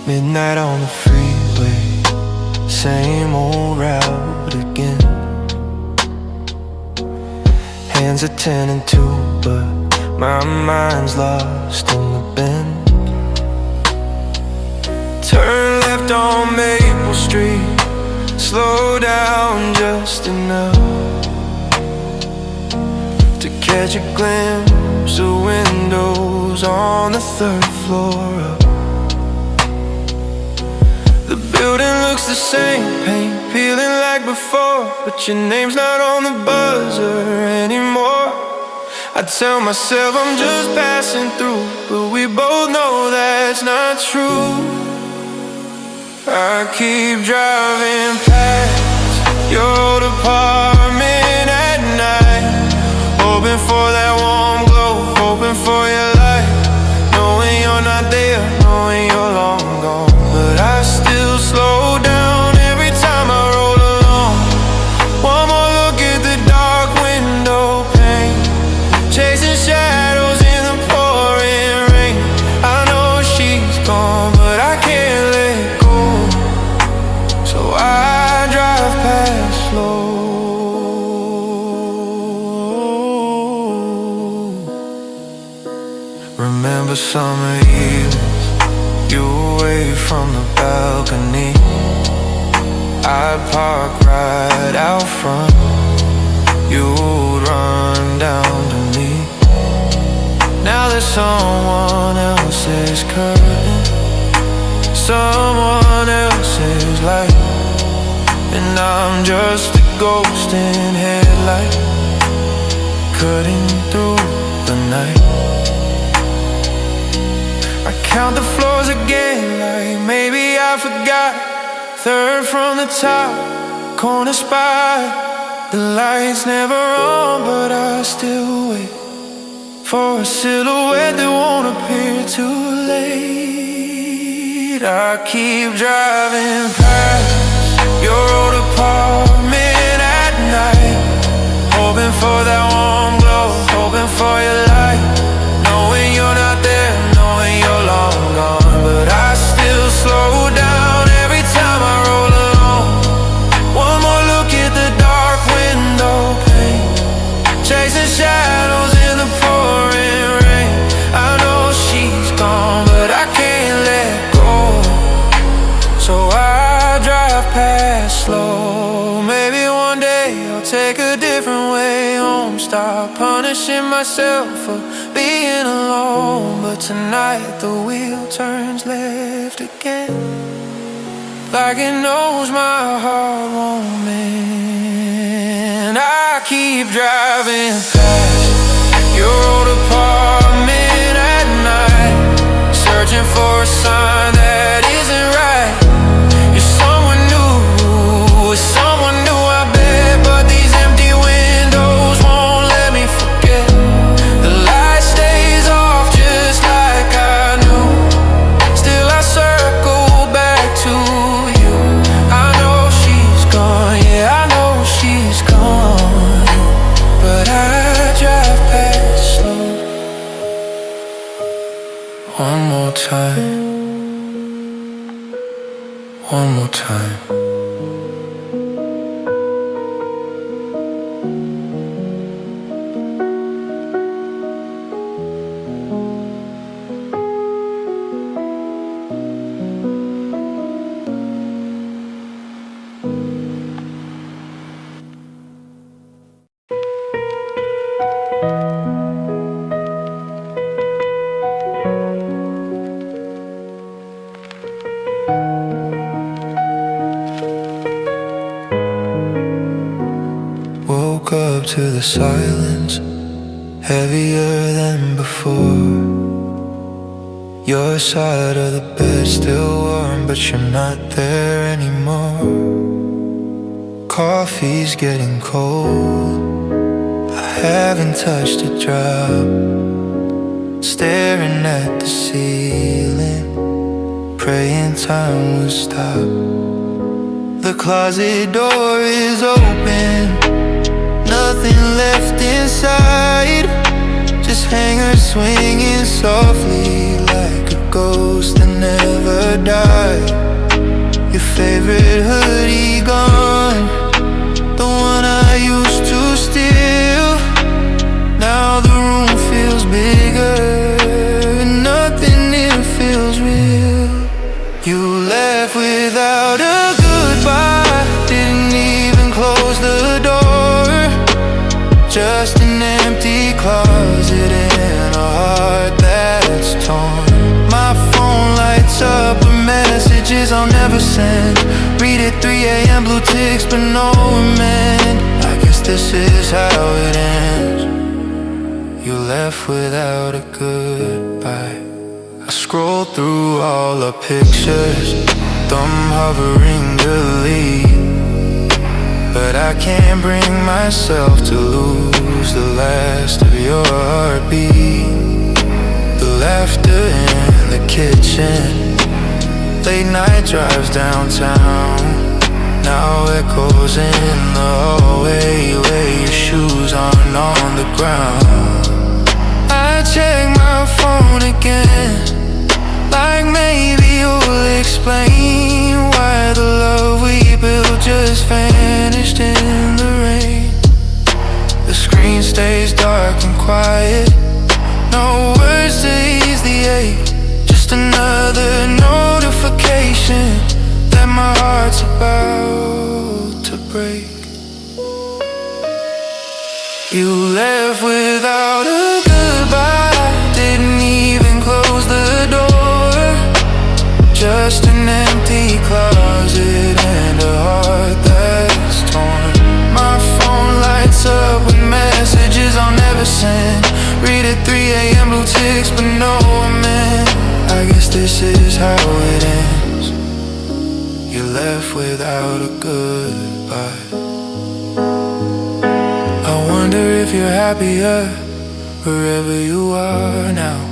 Midnight on the freeway, same old route again. Hands are 10 and 2, but my mind's lost in the bend. Turn left on Maple Street, slow down just enough to catch a glimpse of windows on the 3rd floor up. The building looks the same, paint peeling like before, but your name's not on the buzzer anymore. I tell myself I'm just passing through, but we both know that's not true. I keep driving past your old apartment at night, hoping for that warm glow, hoping for your light, knowing you're not there, knowing you're long gone. But I still slow down every time I roll along. One more look at the dark window pane, chasing shadows in the pouring rain. I know she's gone, but I can't let go, so I drive past slow. Remember summer evenings, you away from the balcony. I'd park right out front, you'd run down to me. Now there's someone else's curtain, someone else's light, and I'm just a ghost in headlight, cutting through the night. I count the floors again, like maybe I forgot. 3rd from the top, corner spot. The lights never on, but I still wait for a silhouette that won't appear too late. I keep driving past your old apartment at night, hoping for that warm glow, hoping for your light, knowing you're not there, knowing you're long gone. But I still slow down every time I roll along. One more look at the dark window pane, chasing shadows in the pouring rain. I know she's gone, but I can't let go, so I drive past slow. Maybe one day I'll take a different way home, stop punishing myself for being alone. But tonight the wheel turns left again, like it knows my heart won't mend. I keep driving past your old apartment at night, searching for a sign that isn't right. You're someone new, someone new, I bet, but these empty windows won't let me forget. The light stays off just like I knew, still I circle back to you. I know she's gone, yeah, I know she's gone, but I drive past slow. One more time, one more time. Woke up to the silence, heavier than before. Your side of the bed still warm, but you're not there anymore. Coffee's getting cold, I haven't touched a drop, staring at the ceiling, praying time will stop. The closet door is open, nothing left inside, just hangers swinging softly like a ghost that never died. Your favorite hoodie gone, the one I used to steal. Now the room feels bigger, and nothing in it feels real. You left without a goodbye, didn't even close the door. Just an empty closet and a heart that's torn. My phone lights up with messages I'll never send. Read at 3 a.m. blue ticks but no amend. I guess this is how it ends. You left without a goodbye. I scroll through all the pictures, thumb hovering delete, but I can't bring myself to lose the last of your heartbeat. The laughter in the kitchen, late night drives downtown, now echoes in the hallway where your shoes aren't on the ground. I check my phone again, like maybe you'll explain why the love we built just vanished in the rain. The screen stays dark and quiet, no words to ease the ache, just another notification that my heart's about to break. You left without a goodbye, didn't even close the door. Just an empty closet and a heart that's torn. My phone lights up with messages I'll never send. Read at 3 a.m. blue ticks but no amend. I guess this is how it ends. You left without a goodbye. I wonder if you're happier wherever you are now.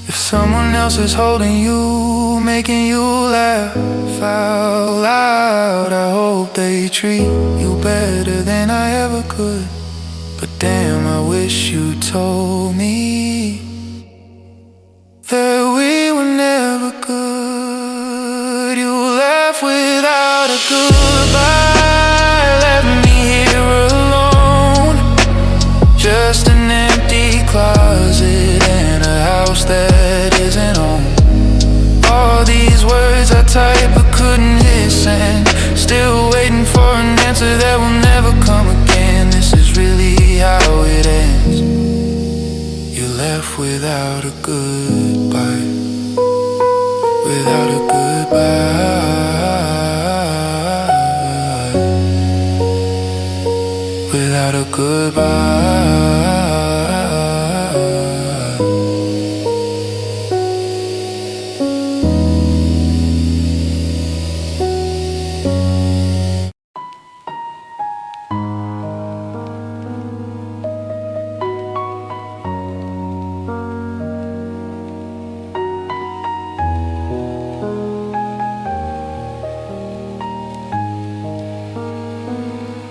If someone else is holding you, making you laugh out loud, I hope they treat you better than I ever could. But damn, I wish you told me that we were never good. You left without a goodbye, left me here alone. Just an empty closet and a house that isn't home. All these words I typed but couldn't hit send, still waiting for an answer that will never come again. This is really how it ends. You left without a goodbye, without a goodbye, without a goodbye.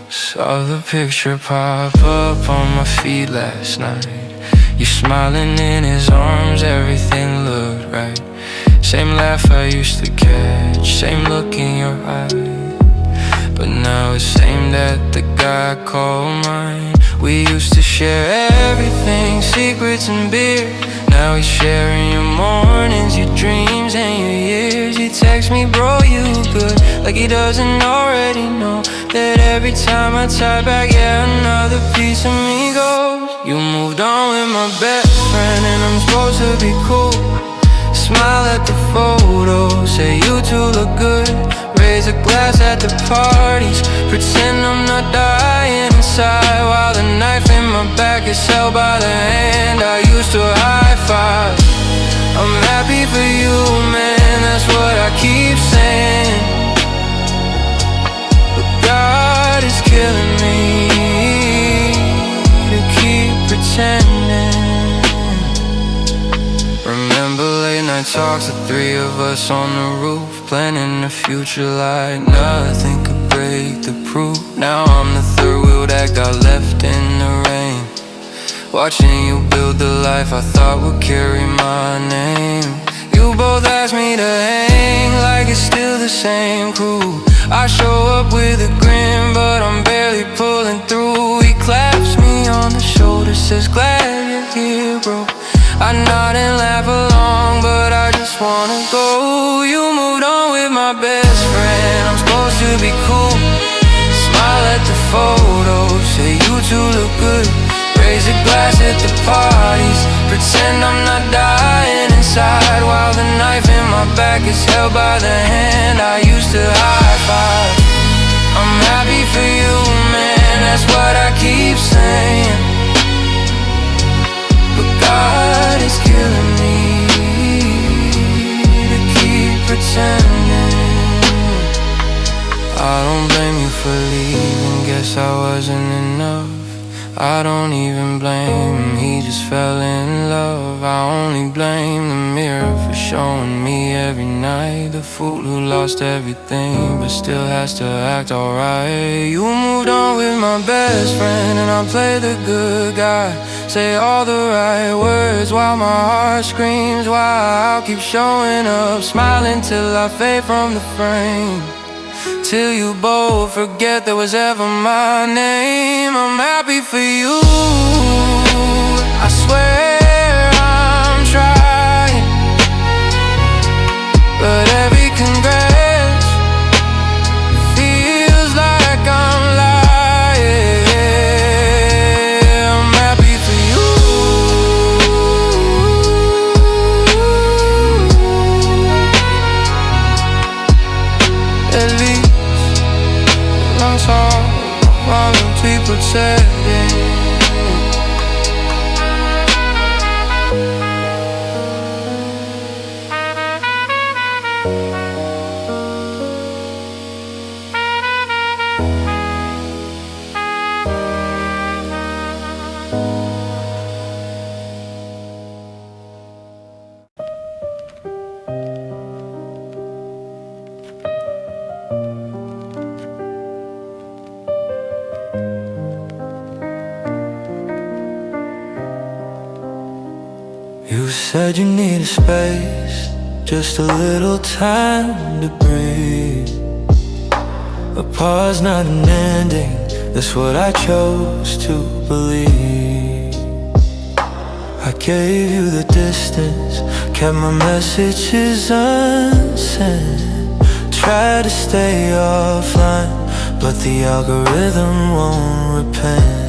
Saw the picture pop up on my feed last night. You smiling in his arms, everything looked right. Same laugh I used to catch, same look in your eye. But now it's aimed at the guy I call mine. We used to share everything, secrets and beer. Now he's sharing your mornings, your dreams and your years. He texts me, bro, you good, like he doesn't already know that every time I type back, yeah, another piece of me goes. You moved on with my best friend and I'm supposed to be cool. Smile at the photos, say you two look good. Raise a glass at the parties, pretend I'm not dying inside, while the knife in my back is held by the hand I used to high five. I'm happy for you, man, that's what I keep saying. But God is killing me to keep pretending. Remember late night talks, the three of us on the roof, planning the future like nothing could break the proof. Now I'm the third wheel that got left in the rain, watching you build the life I thought would carry my name. You ask me to hang like it's still the same crew. I show up with a grin, but I'm barely pulling through. He claps me on the shoulder, says glad you're here, bro. I nod and laugh along, but I just wanna go. You moved on with my best friend, I'm supposed to be cool. Smile at the photos, say you two look good. Raise a glass at the parties, pretend I'm not dying inside, while the knife in my back is held by the hand I used to high five. I'm happy for you, man, that's what I keep saying, but God is killing me to keep pretending. I don't blame you for leaving, guess I wasn't enough. I don't even blame him, he just fell in love. I only blame the mirror for showing me every night the fool who lost everything but still has to act alright. You moved on with my best friend and I play the good guy, say all the right words while my heart screams why. I'll keep showing up, smiling till I fade from the frame, till you both forget there was ever my name. I'm happy for you, I swear I'm trying, but every congrats feels like I'm lying. I'm happy for you, at least I'm sorry, why don't we pretending? You said you needed space, just a little time to breathe. A pause, not an ending, that's what I chose to believe. I gave you the distance, kept my messages unsent. Tried to stay offline, but the algorithm won't repent.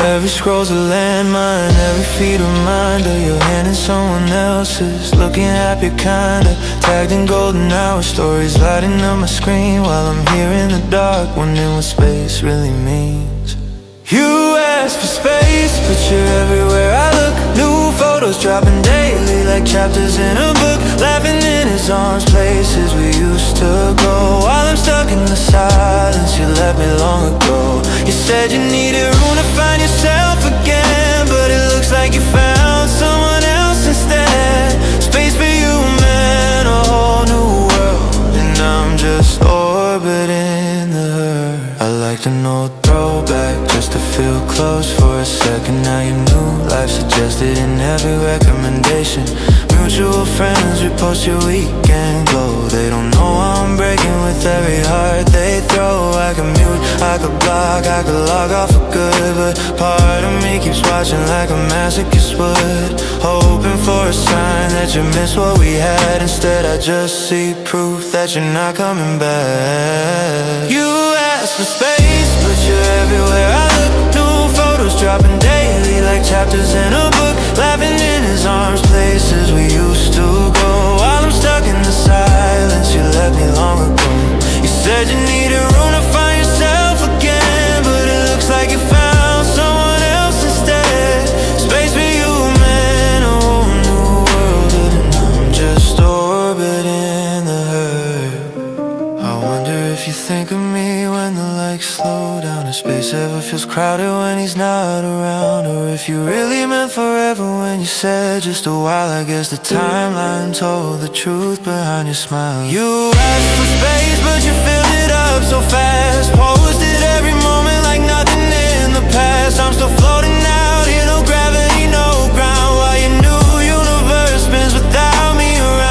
Every scroll's a landmine, every feed a reminder your hand in someone else's, looking happy kinda, tagged in golden hour stories, lighting up my screen while I'm here in the dark, wondering what space really means. You ask for space, but you're everywhere I look. New photos dropping daily like chapters in a book, laughing in his arms, places we used to go, while I'm stuck in the silence you left me long ago. You said you needed room to find yourself again, but it looks like you found someone else instead. Space for you, man, a whole new world, and I'm just orbiting the hurt. I like an old throwback just to feel close for a second. Now you knew life suggested in every recommendation. Mutual friends repost your weekend glow. They don't know I'm breaking with every heart they throw. I could mute, I could block, I could log off for good, but part of me keeps watching like a masochist would, hoping for a sign that you miss what we had. Instead I just see proof that you're not coming back. You ask for space, but you're everywhere I look. New photos dropping daily like chapters in a book, laughing in his arms, places we used to go, while I'm stuck in the silence you left me long ago. You said you needed room to find yourself again, but it looks like you found someone else instead. Space for you, man, a whole new world, and I'm just orbiting the hurt. I wonder if you think of me when the lights slow down, if space ever feels crowded when he's not around, or if you really meant forever when you said just a while. I guess the timeline told the truth behind your smile. You asked for space, but you filled it up so fast, posted every moment like nothing in the past. I'm still floating out here, no gravity, no ground, while your new universe spins without me around.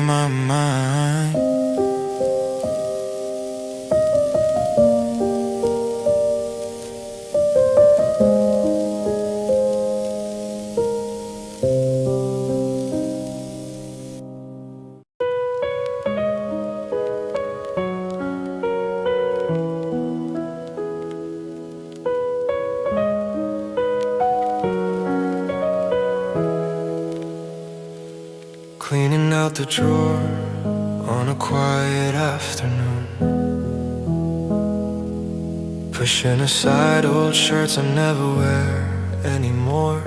my mind. Cleaning out the drawer on a quiet afternoon, pushing aside old shirts I never wear anymore.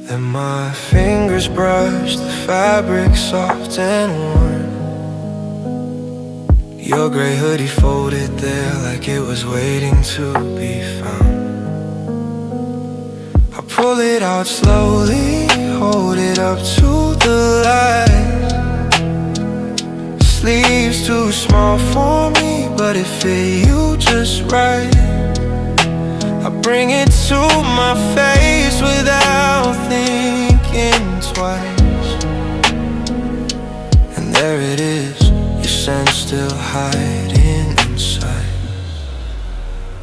Then my fingers brush the fabric soft and warm. Your gray hoodie folded there like it was waiting to be found. I pull it out slowly, hold it up to the light. Sleeves too small for me, but it fit you just right. I bring it to my face without thinking twice. And there it is, your scent still hiding inside.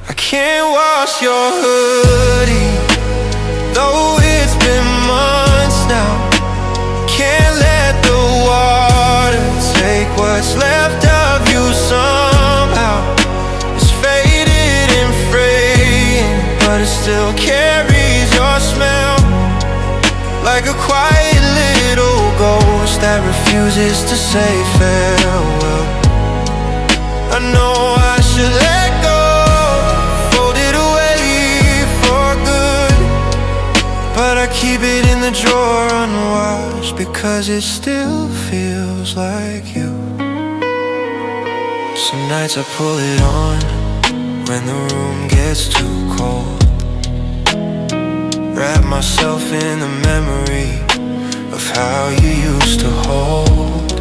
I can't wash your hoodie, though it's been months now. Can't let the water take what's left of you somehow. It's faded and fraying, but it still carries your smell, like a quiet little ghost that refuses to say farewell. I know I should let go, fold it away for good, but I keep it in the drawer unwashed because it still feels like you. Some nights I pull it on when the room gets too cold. Wrap myself in the memory of how you used to hold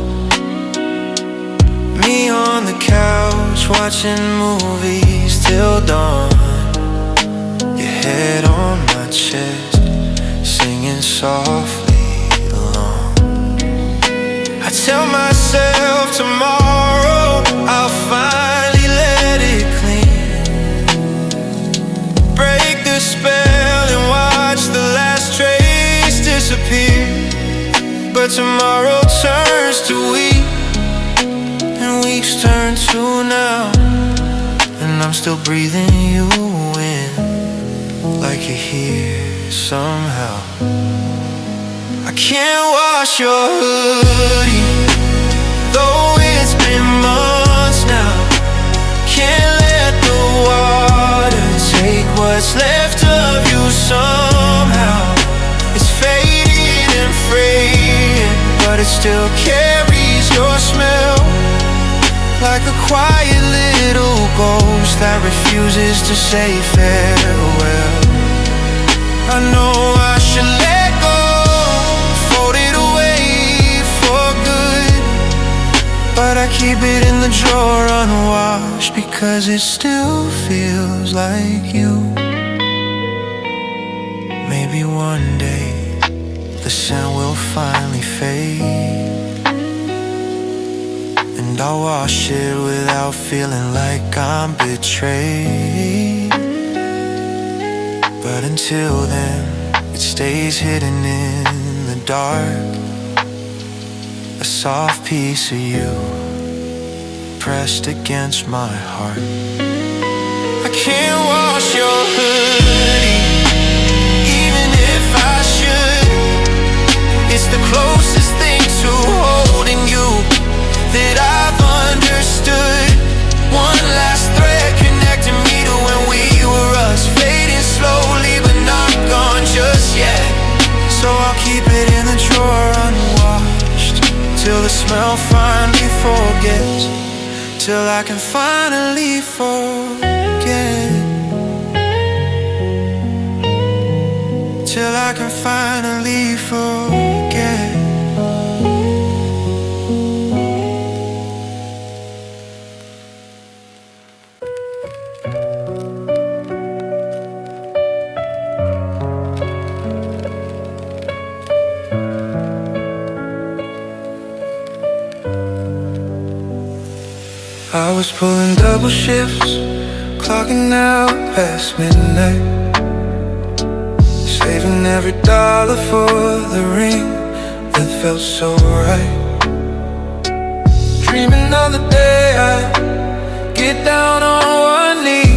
me on the couch, watching movies till dawn. Your head on my chest, singing softly along. I tell myself tomorrow I'll finally let it clean, break the spell and watch the last trace disappear. But tomorrow turns to week, and weeks turn to now, and I'm still breathing you in, like you're here somehow. I can't wash your hoodie, though it's been months now. Can't let the water take what's left of you somehow. It's fading and fraying, but it still carries your smell, like a quiet little ghost that refuses to say farewell. I know I should let go, fold it away for good, but I keep it in the drawer unwashed because it still feels like you. Maybe one day the scent will finally fade, and I'll wash it without feeling like I'm betrayed. But until then, it stays hidden in the dark, a soft piece of you pressed against my heart. I can't wash your hoodie, even if I should. It's the closest thing to holding you that I've understood. One last thread connecting me to when we were us, fading slowly but not gone just yet. So I'll keep it in the drawer unwashed till the smell finally forgets, till I can finally forget, till I can finally forget. I was pulling double shifts, clocking out past midnight, saving every dollar for the ring that felt so right. Dreaming of the day I get down on one knee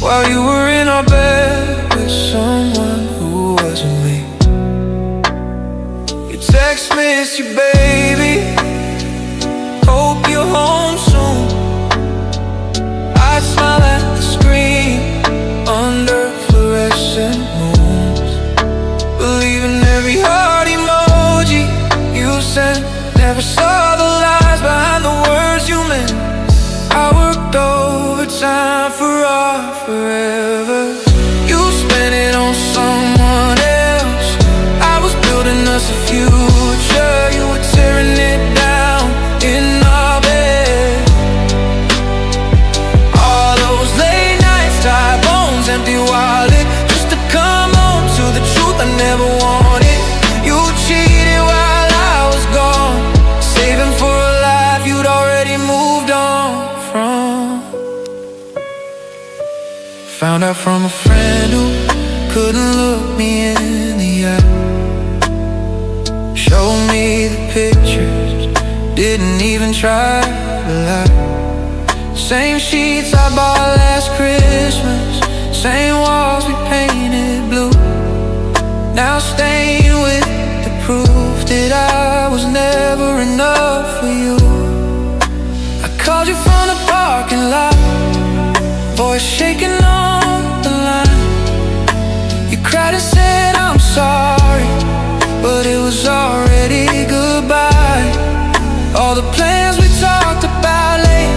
while you were in our bed with someone who wasn't me. You text, miss you baby, hope you're home soon. I'd smile at the screen under fluorescent moons, believing every heart emoji you sent. Never saw the lies behind the words you meant. I worked overtime for our forever. You spent it on someone else. I was building us a future. You were tearing it down in our bed. All those late nights, tired bones, empty wallet, just to come home to the truth I never wanted. You cheated while I was gone, saving for a life you'd already moved on from. Found out from a friend who couldn't look me in the eye. Showed me the pictures, didn't even try to lie. Same sheets I bought last Christmas, same walls we painted blue. Now staying with the proof that I was never enough for you. I called you from the parking lot, voice shaking on the line. You cried and said I'm sorry, but it was already goodbye. All the plans we talked about late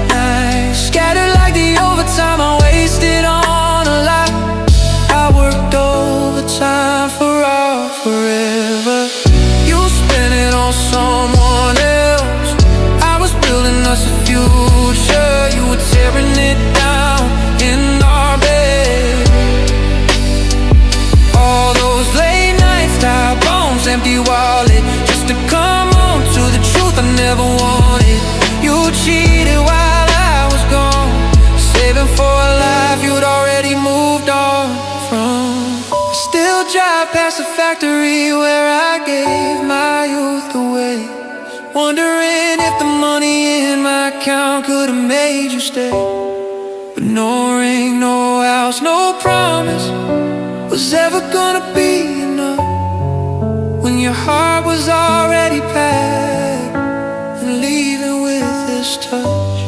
night, scattered like the overtime I wasted on a lie. I worked overtime for our forever. You spent it on someone else. I was building us a future. You were tearing it down in our bed. All those late nights, tired bones, empty wallet, just to come home to the truth I never wanted. You cheated while I was gone, saving for a life you'd already moved on from. I still drive past the factory where I gave my youth away, wondering if the money in my account could have made you stay. But no ring, no house, no promise was ever gonna be enough when your heart was already packed and leaving with this touch.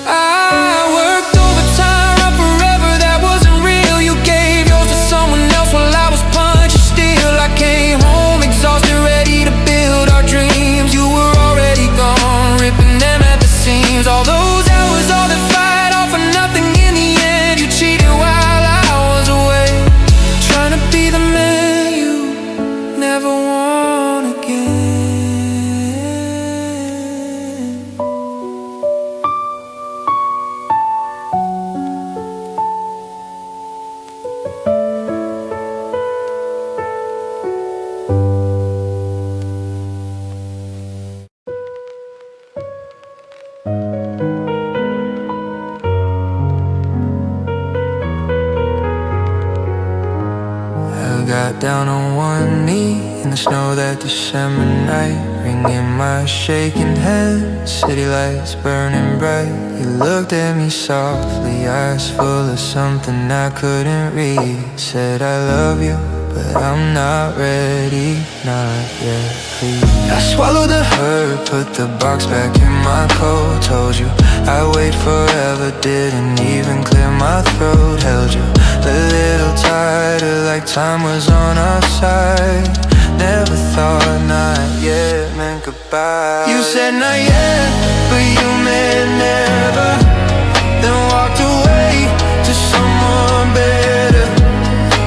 I worked overtime right forever, that wasn't real. You gave yours to someone else while I was punching steel. I came home exhausted, ready to build our dreams. You were already gone, ripping them at the seams. All those hours, all that fight, all for nothing in the end. You cheated while I was away, trying to be the man you never want again. I got down on one knee in the snow that December night, wringing my shaking hand, city lights burning bright. You looked at me softly, eyes full of something I couldn't read. Said I love you, but I'm not ready, not yet, please. I swallowed the hurt, put the box back in my coat. Told you I'd wait forever, didn't even clear my throat. Held you a little tighter, like time was on our side. Never thought not yet meant goodbye. You said not yet, but you meant never. Then walked away to someone better,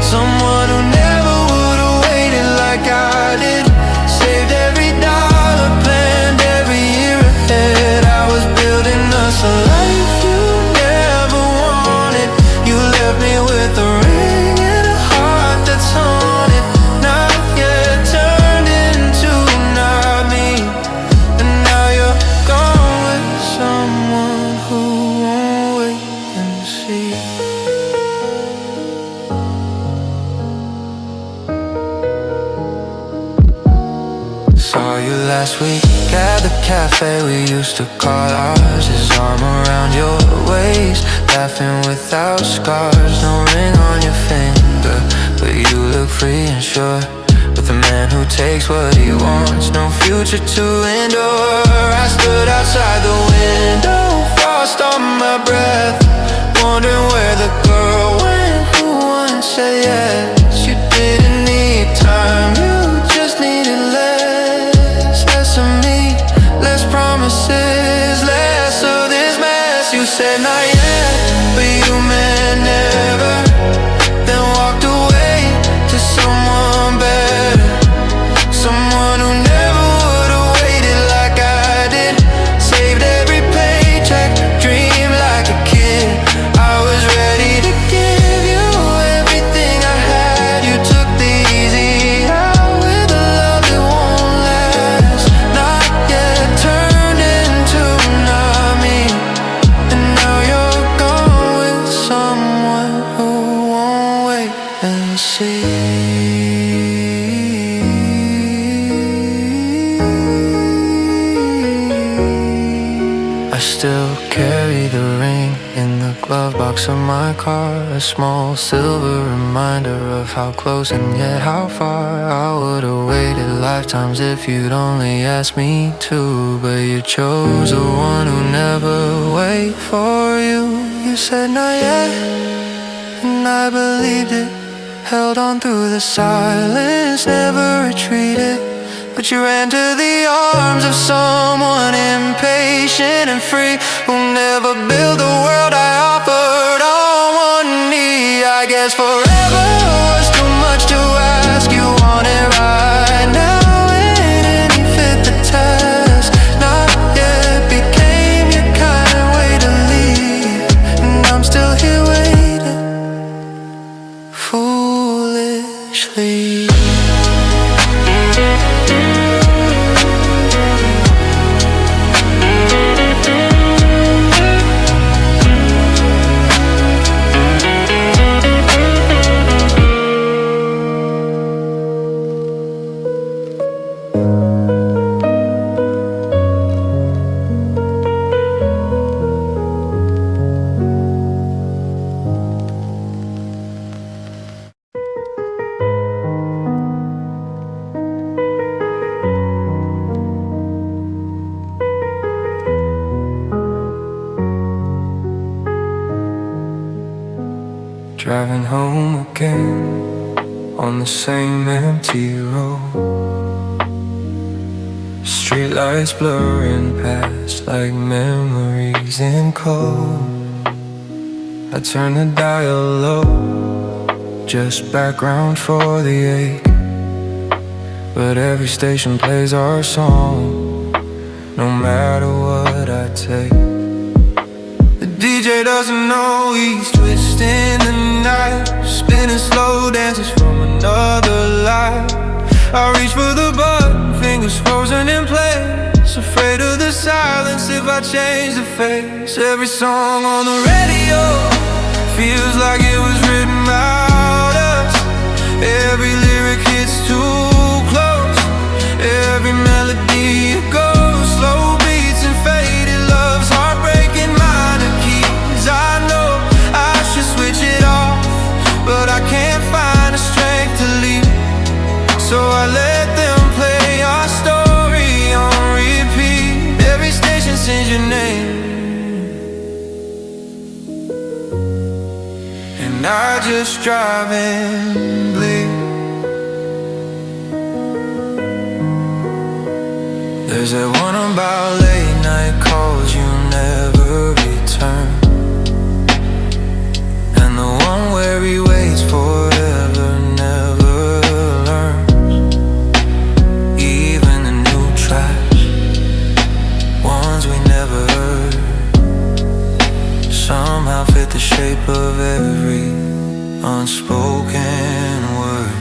someone who never would've waited like I did. Saved every dollar, planned every year ahead. I was building us a life you never wanted. You left me with a ring and a heart that's haunted, not yet turned into not me. And now you're you last week at the cafe we used to call ours. His arm around your waist, laughing without scars. No ring on your finger, but you look free and sure. With a man who takes what he wants, no future to endure. I stood outside the window, frost on my breath, wondering where the girl went who once said yes. You didn't need time, you just needed less. Less of me, less promises, less of this mess. You said not yet, but you meant never. Then walked away to someone better, someone who never would've waited like I did. Saved every paycheck, dreamed like a kid. I was ready to give you everything I had. You took the easy out with a love that won't last. Not yet turned into not me, and now you're gone with someone who won't wait and see. I still carry the ring in the glove box of my car, a small silver reminder of how close and yet how far. I would've waited lifetimes if you'd only asked me to, but you chose the one who never wait for you. You said not yet, and I believed it. Held on through the silence, never retreated. But you ran to the arms of someone impatient and free, who never built the world I offered on one knee. I guess forever was too much to ask. You want it right now, and it fit the test. Not yet became your kind way to leave, and I'm still here waiting foolishly. Driving home again on the same empty road, streetlights blurring past like memories in cold. I turn the dial low, just background for the ache, but every station plays our song, no matter what I take. The DJ doesn't know he's twisting the night, spinning slow dances from another life. I reach for the button, fingers frozen in place, afraid of the silence if I change the face. Every song on the radio feels like it was written about us. Every lyric hits too close, every melody goes slow beats and faded loves, heartbreaking minor keys. I know I should switch it off, but I can't find the strength to leave, so I let them play our story on repeat. Every station sings your name, and I just drive and bleed. There's that one about late night calls you never return, and the one where he waits forever never learns. Even the new tracks, ones we never heard, somehow fit the shape of every unspoken word.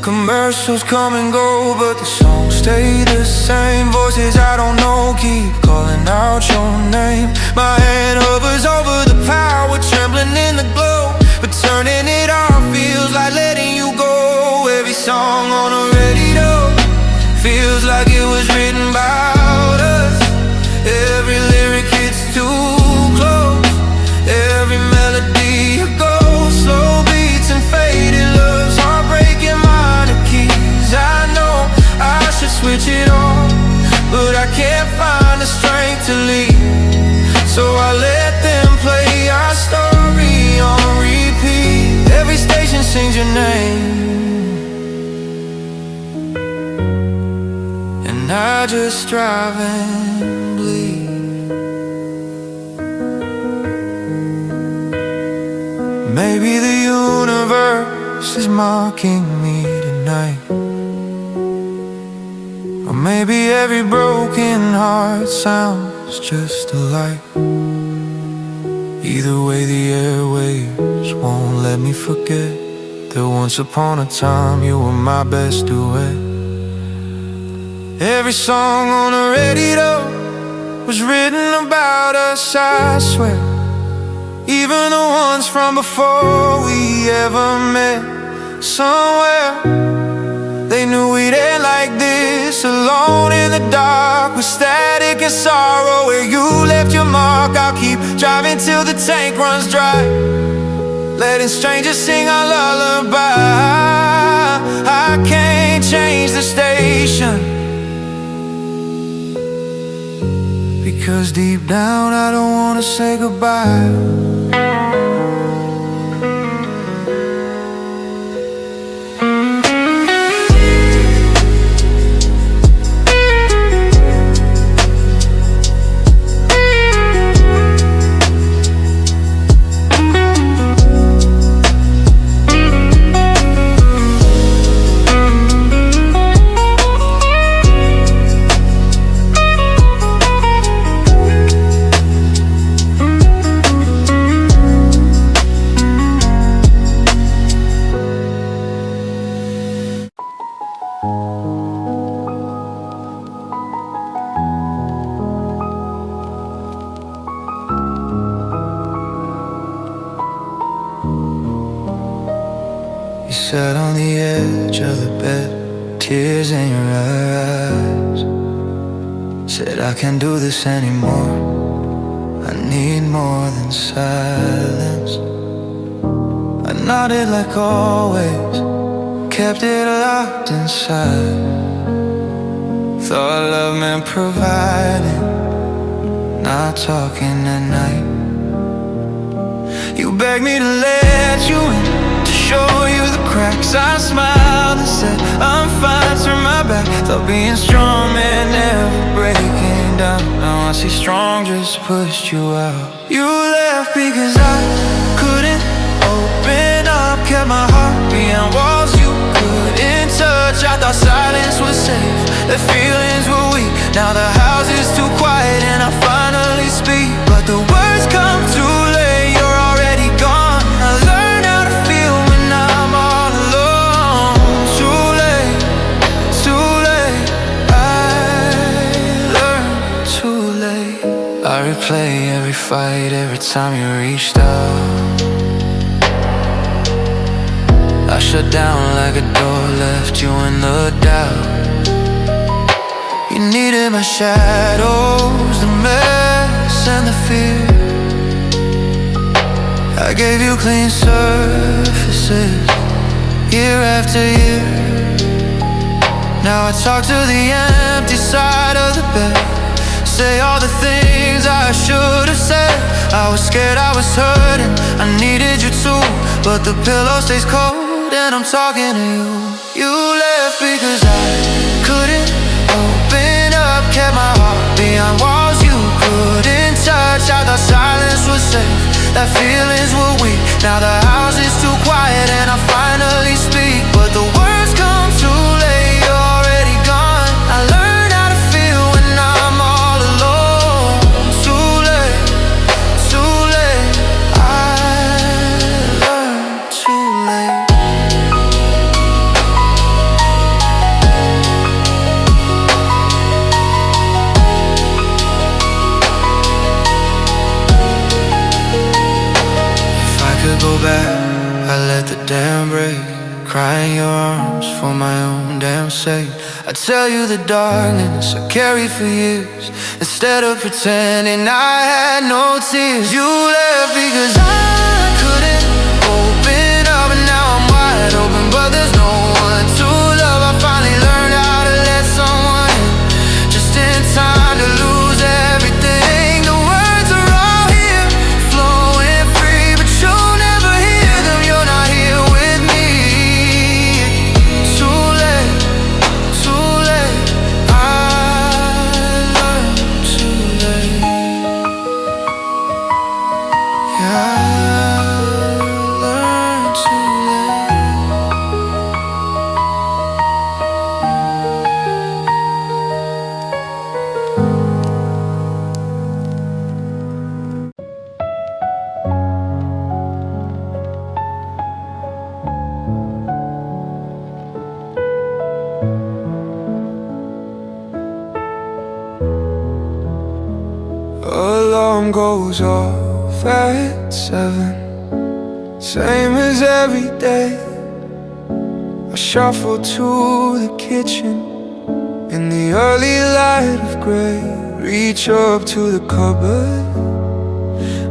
Commercials come and go, but the songs stay the same. Voices I don't know keep calling out your name. My hand hovers over the power, trembling in the glow, but turning it off feels like letting you go. Every song on the radio feels like to leave, so I let them play our story on repeat. Every station sings your name, and I just drive and bleed. Maybe the universe is mocking me tonight, or maybe every broken heart sounds just alike. Either way, the airwaves won't let me forget that once upon a time you were my best duet. Every song on the radio was written about us, I swear. Even the ones from before we ever met. Somewhere they knew we'd end like this, alone in the dark with static and sorrow. Where you left your mark, I'll keep driving till the tank runs dry, letting strangers sing our lullaby. I can't change the station, because deep down I don't wanna say goodbye. You sat on the edge of the bed, tears in your eyes. Said I can't do this anymore, I need more than silence. I nodded like always, kept it locked inside. Thought love meant providing, not talking at night. You begged me to let you in, to show you the cracks. I smiled and said I'm fine, turn my back. Thought being strong meant never breaking down. Now I see strong just pushed you out. You left because I couldn't open up, kept my heart behind walls you couldn't touch. I thought silence was safe, that feelings were weak. Now the house is too quiet and I finally speak, but the words come too late, you're already gone. I learned how to feel when I'm all alone. Too late, too late, I learned too late. I replay every fight, every time you reached out. I shut down like a door, left you in the doubt. You needed my shadows, the mess and the fear. I gave you clean surfaces, year after year. Now I talk to the empty side of the bed, say all the things I should have said. I was scared, I was hurting, I needed you too, but the pillow stays cold and I'm talking to you. You left because I couldn't open up, kept my heart behind walls you couldn't touch. I thought silence was safe, that feelings were weak. Now the house is too quiet and I finally speak, but the words come too late, you're already gone. I learned how to feel when I'm all alone. Too late, too late, I learned too late. Go back, I let the dam break, cry in your arms for my own damn sake. I tell you the darkness I carried for years, instead of pretending I had no tears. You left because I couldn't open up, and now I'm wide open, but there's no one to love. I finally learned how to let someone in, just in time to lose everything. alarm goes off at 7, same as every day. I shuffle to the kitchen in the early light of gray. Reach up to the cupboard,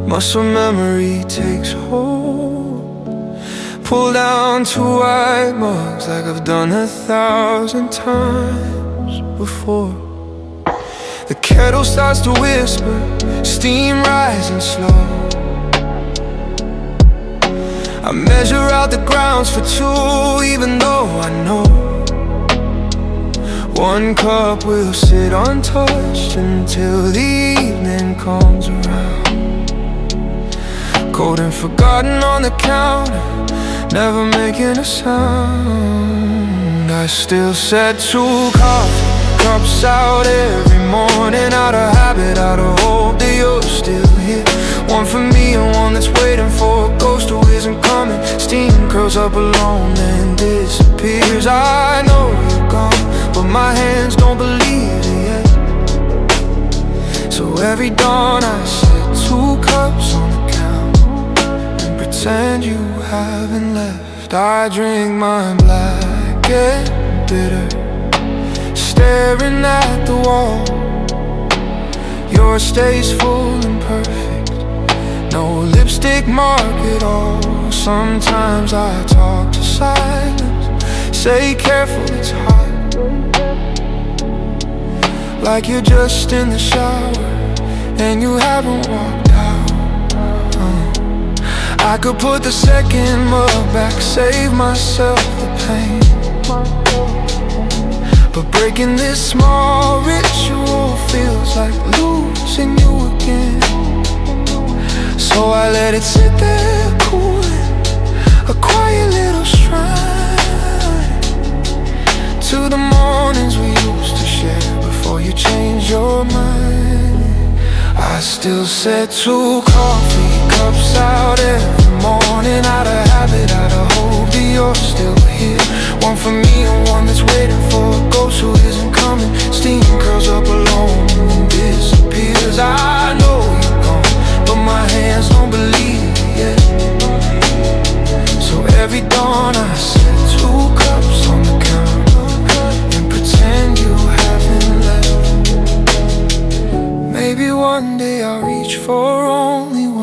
muscle memory takes hold. Pull down 2 white mugs like I've done 1,000 times before. The kettle starts to whisper, steam rising slow. I measure out the grounds for 2, even though I know 1 cup will sit untouched until the evening comes around. Cold and forgotten on the counter, never making a sound. I still set 2 coffee cups out every morning, out of habit, out of hope that you're still here. 1 for me and 1 that's waiting for a ghost who isn't coming. Steam curls up alone and disappears. I know you're gone, but my hands don't believe it yet. So every dawn I set 2 cups on the counter and pretend you haven't left. I drink mine black and bitter, staring at the wall. Yours stays full and perfect, no lipstick mark at all. Sometimes I talk to silence, say careful it's hot, like you're just in the shower and you haven't walked out. I could put the second mug back, save myself the pain, but breaking this small ritual feels like losing you again. So I let it sit there cooling, a quiet little shrine to the mornings we used to share before you changed your mind. I still set 2 coffee cups out every morning, out of habit, out of hope that you're still here. 1 for me and 1 that's waiting for a ghost who isn't coming. Steam curls up alone and disappears. I know you're gone, but my hands don't believe it yet. So every dawn I set 2 cups on the counter and pretend you haven't left. Maybe one day I'll reach for only 1,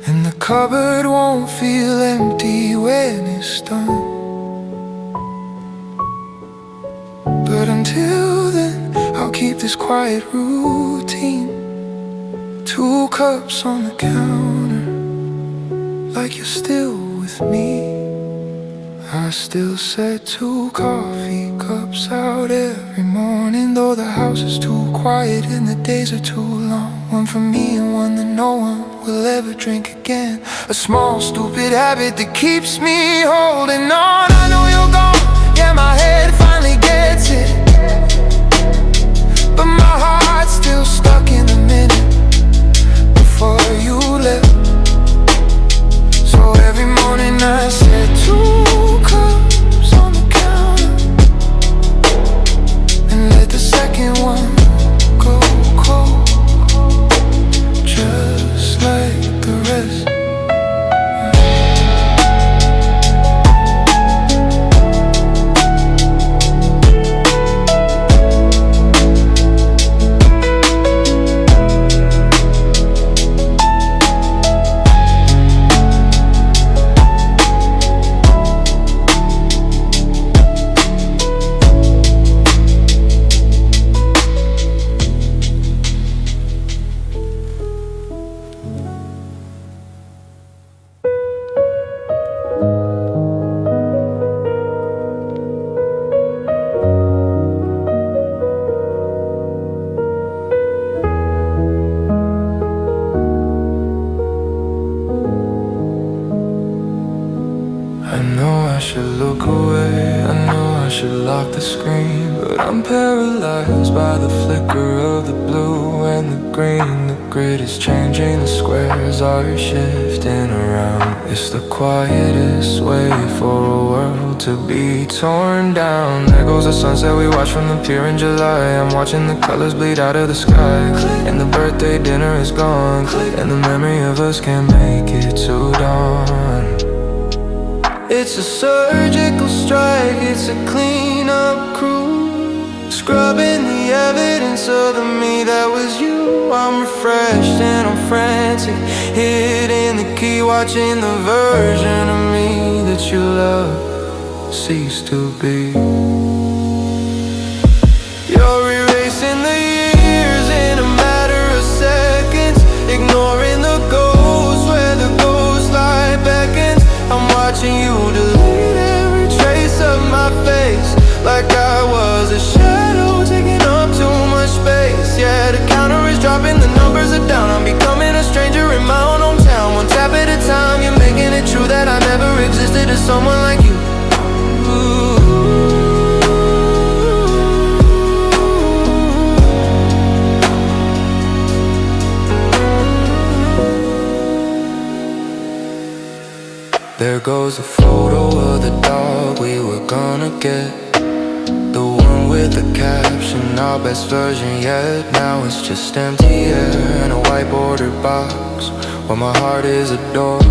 and the cupboard won't feel empty when it's done. But until then, I'll keep this quiet routine. 2 cups on the counter, like you're still with me. I still set 2 coffee cups out every morning, though the house is too quiet and the days are too long. 1 for me and 1 that no one will ever drink again. A small stupid habit that keeps me holding on. I know you're gone, yeah, my head finally gets it, but my heart's still stuck in the minute before you left. So every morning I set 2 cups on the counter and let the second one go cold, just like the rest. I know I should look away, I know I should lock the screen, but I'm paralyzed by the flicker of the blue and the green. The grid is changing, the squares are shifting around. It's the quietest way for a world to be torn down. There goes the sunset we watched from the pier in July. I'm watching the colors bleed out of the sky, and the birthday dinner is gone, and the memory of us can't make it to dawn. It's a surgical strike, it's a cleanup crew, scrubbing the evidence of the me that was you. I'm refreshed and I'm frantic, hitting the key, watching the version of me that you love cease to be. You're erasing the years in a matter of seconds, ignoring the ghosts where the ghost light beckons. I'm watching you delete every trace of my face, like I was a shadow taking up too much space. Yeah, the counter is dropping, the numbers are down. I'm becoming a stranger in my own hometown. One tap at a time, you're making it true that I never existed as someone like you. There goes a photo of the dog we were gonna get, the one with the caption, our best version yet. Now it's just empty air and a white bordered box where my heart is a door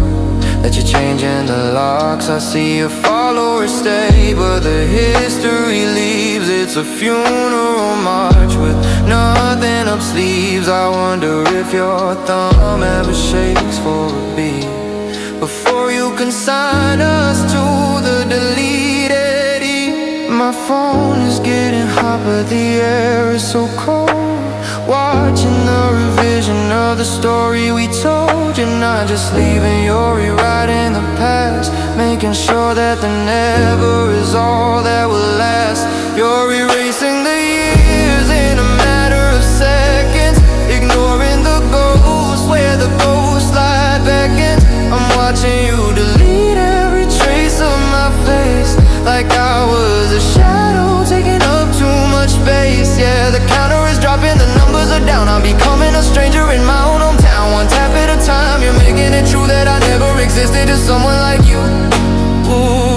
that you're changing the locks. I see your followers stay, but the history leaves. It's a funeral march with nothing up sleeves. I wonder if your thumb ever shakes for a beat before you consign us to the deleted E. My phone is getting hot, but the air is so cold. Watching the revision of the story we told. You're not just leaving, you're rewriting the past, making sure that the never is all that will last. You're erasing the years in a matter of seconds, ignoring the ghosts where the ghost light beckons. I'm watching you delete every trace of my face, like I was a shadow taking up too much space. Yeah, the counter is dropping, the numbers are down. I'm becoming a stranger in my own hometown. One tap at a time, you're making it true that I never existed as someone like you. Ooh.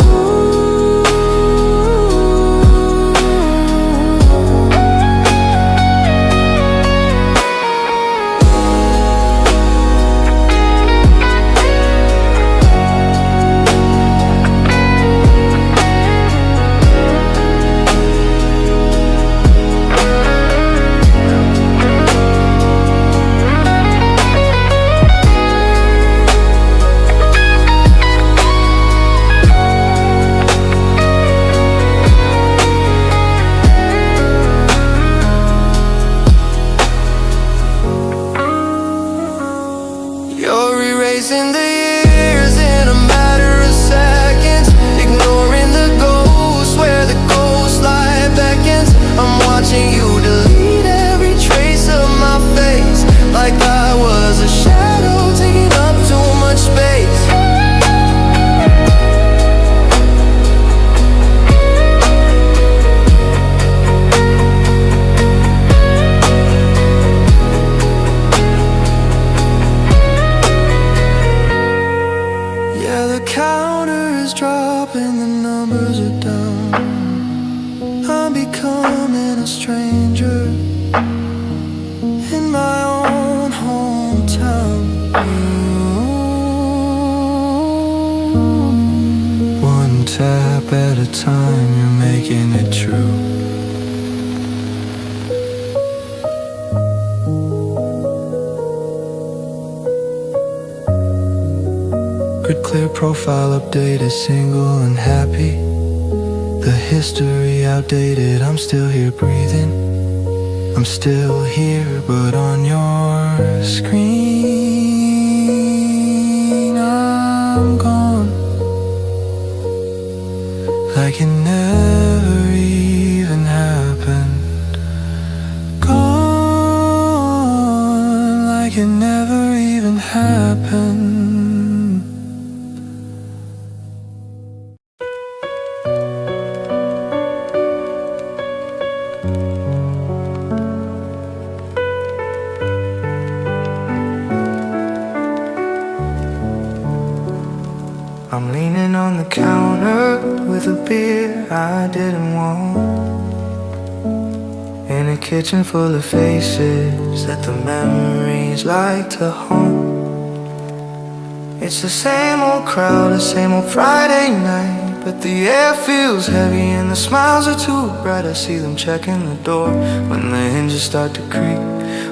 Erasing the years in a matter of seconds, ignoring the ghosts where the ghost light beckons. I'm watching you delete every trace of my face, like I was a shadow taking up too much space. Counter is dropping, the numbers are down. I'm becoming a stranger in my own hometown. One tap at a time, you're making it true. Grid clear profile updated, single and happy. The history outdated, I'm still here breathing. I'm still here, but on your screen I'm gone, like it never even happened. Gone, like it never even happened. counter with a beer I didn't want, in a kitchen full of faces that the memories like to haunt. It's the same old crowd, the same old Friday night, but the air feels heavy and the smiles are too bright. I see them checking the door when the hinges start to creak,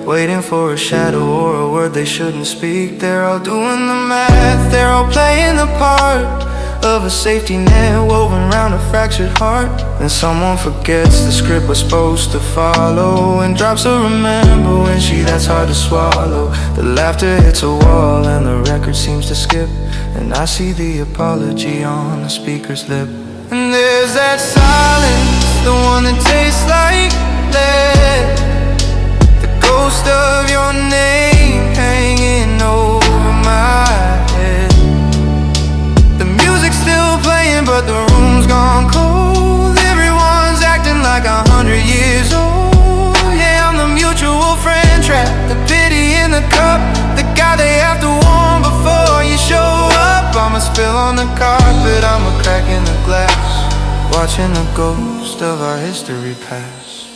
waiting for a shadow or a word they shouldn't speak. They're all doing the math, they're all playing the part of a safety net woven around a fractured heart. Then someone forgets the script we're supposed to follow and drops a remember when that's hard to swallow. The laughter hits a wall and the record seems to skip, and I see the apology on the speaker's lip. And there's that silence, the one that tastes like lead, the ghost of your name hanging over my head. The music's still playing but the room's gone cold. Everyone's acting like 100 years old. Yeah, I'm the mutual friend trap, the pity in the cup, the guy they have to warn before you show up. I'm a spill on the carpet, I'm a crack in the glass, watching the ghost of our history pass.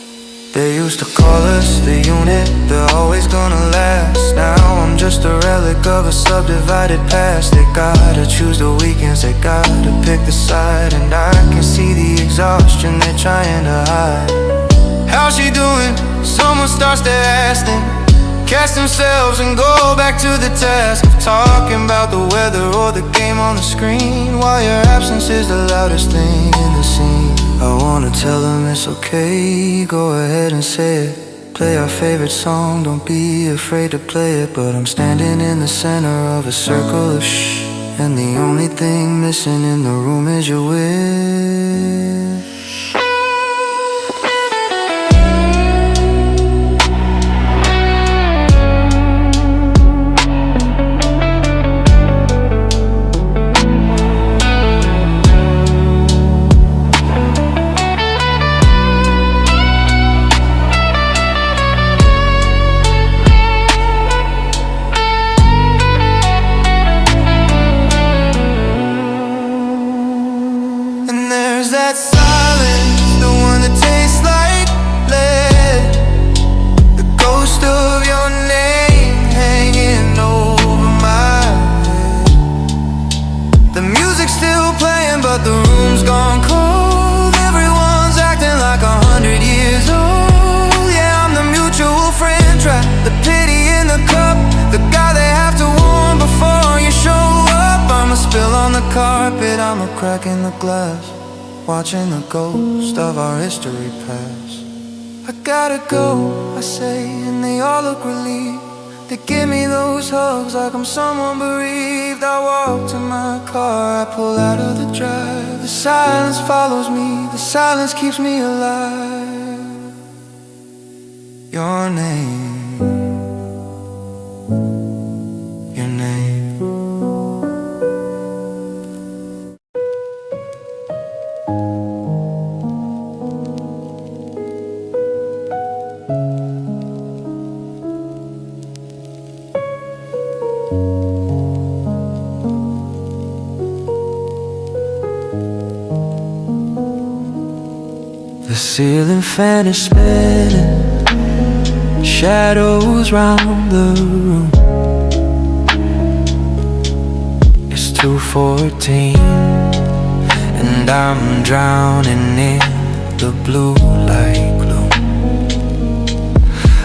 They used to call us the unit, they're always gonna last. Now I'm just a relic of a subdivided past. They gotta choose the weekends, they gotta pick the side, and I can see the exhaustion they're trying to hide. How's she doing? Someone starts to ask them, cast themselves and go back to the task of talking about the weather or the game on the screen, while your absence is the loudest thing in the scene. I wanna tell them it's okay, go ahead and say it. Play our favorite song, don't be afraid to play it. But I'm standing in the center of a circle of shh, and the only thing missing in the room is your wish. That silence, the one that tastes like lead, the ghost of your name hanging over my head. The music's still playing but the room's gone cold. Everyone's acting like 100 years old. Yeah, I'm the mutual friend trap, the pity in the cup, the guy they have to warn before you show up. I'm a spill on the carpet, I'm a crack in the glass, watching the ghost of our history pass. I gotta go, I say, and they all look relieved. They give me those hugs like I'm someone bereaved. I walk to my car, I pull out of the drive. The silence follows me, the silence keeps me alive. Your name, your name. The ceiling fan is spinning, shadows round the room. It's 2:14 and I'm drowning in the blue light gloom.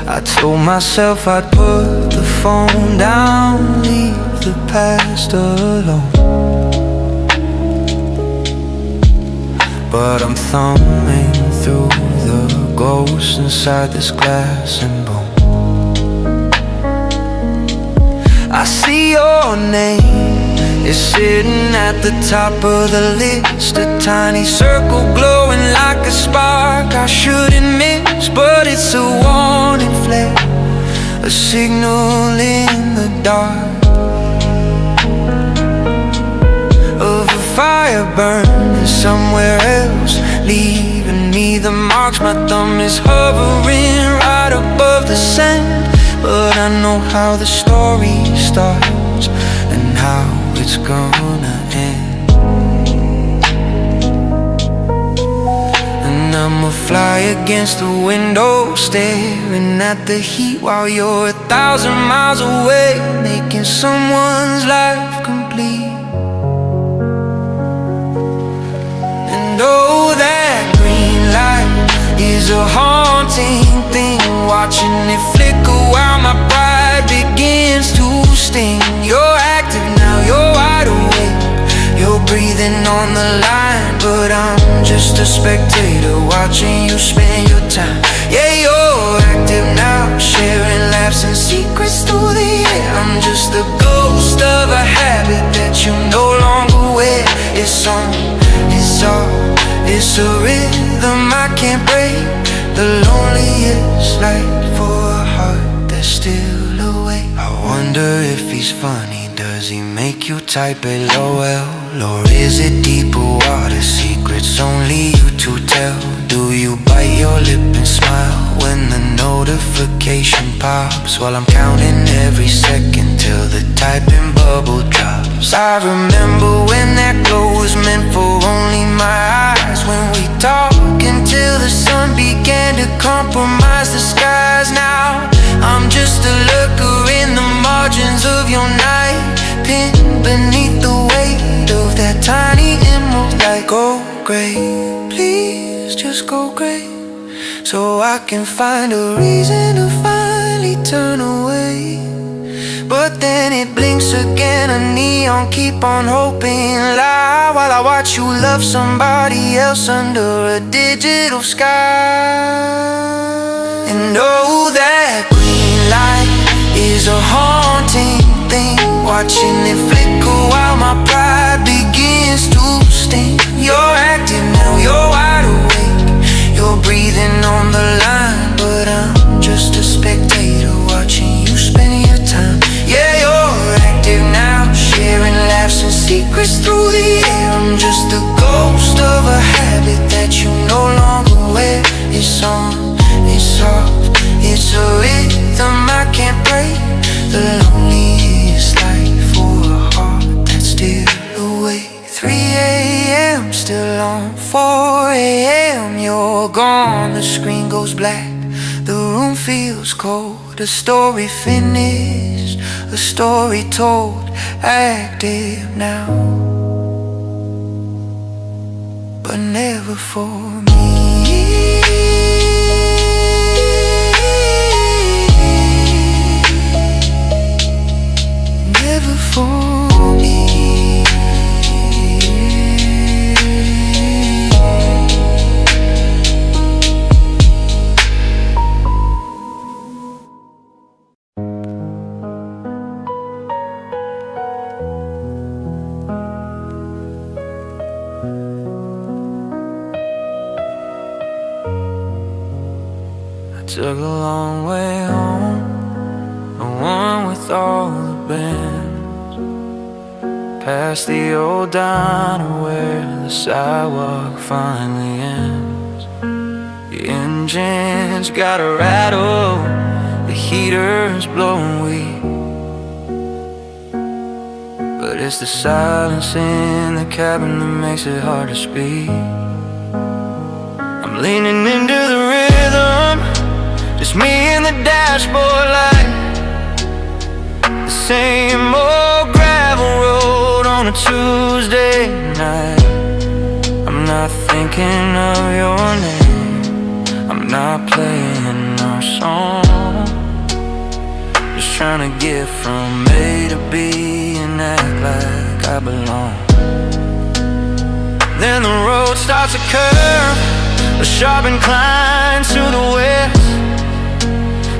I told myself I'd put the phone down, leave the past alone, but I'm thumbing through the ghosts inside this glass and bone. I see your name is sitting at the top of the list, a tiny circle glowing like a spark I shouldn't miss. But it's a warning flare, a signal in the dark of a fire burning somewhere else, leaving me the marks. My thumb is hovering right above the sand, but I know how the story starts and how it's gonna end. fly against the window, staring at the heat while you're 1,000 miles away, making someone's life complete. And oh, that green light is a haunting thing, watching it flicker while my pride begins to sting. You're active now, you're wide awake, you're breathing on the line, but I'm just a spectator watching you spend your time. Yeah, you're active now, sharing laughs and secrets through the air. I'm just the ghost of a habit that you no longer wear. It's on, it's off, it's a rhythm I can't break, the loneliest light for a heart that's still awake. I wonder if he's funny, does he make you type it LOL? Or is it deeper water, secrets only you two tell? Do you bite your lip and smile when the notification pops, while I'm counting every second till the typing bubble drops? I remember when that glow was meant for only my eyes, when we talked until the sun began to compromise the skies. Now I'm just a lurker in the margins of your night, pinned beneath the weight of that tiny emerald light. Go gray, please just go gray, so I can find a reason to finally turn away. But then it blinks again, a neon, keep on hoping lie, while I watch you love somebody else under a digital sky. And oh, that green light is a haunting thing, watching it flicker while my pride begins to sting. You're active now, you're wide awake, you're breathing on the line, but I'm just a spectator watching you spend your time. Yeah, you're active now, sharing laughs and secrets through the air. I'm just the ghost of a habit that you no longer wear. It's on, it's off, it's a rhythm I can't break, the loneliest light for a heart that's still awake. 3 a.m. still on, 4 a.m. you're gone, the screen goes black, the room feels cold. A story finished, a story told, active now, but never for me. Never for me. Took a long way home, the one with all the bands, past the old diner where the sidewalk finally ends. The engine's got a rattle, the heater's blowing weak, but it's the silence in the cabin that makes it hard to speak. I'm leaning into the rhythm, just me and the dashboard light, the same old gravel road on a Tuesday night. I'm not thinking of your name, I'm not playing our song, just trying to get from A to B and act like I belong. Then the road starts to curve, a sharp incline to the west.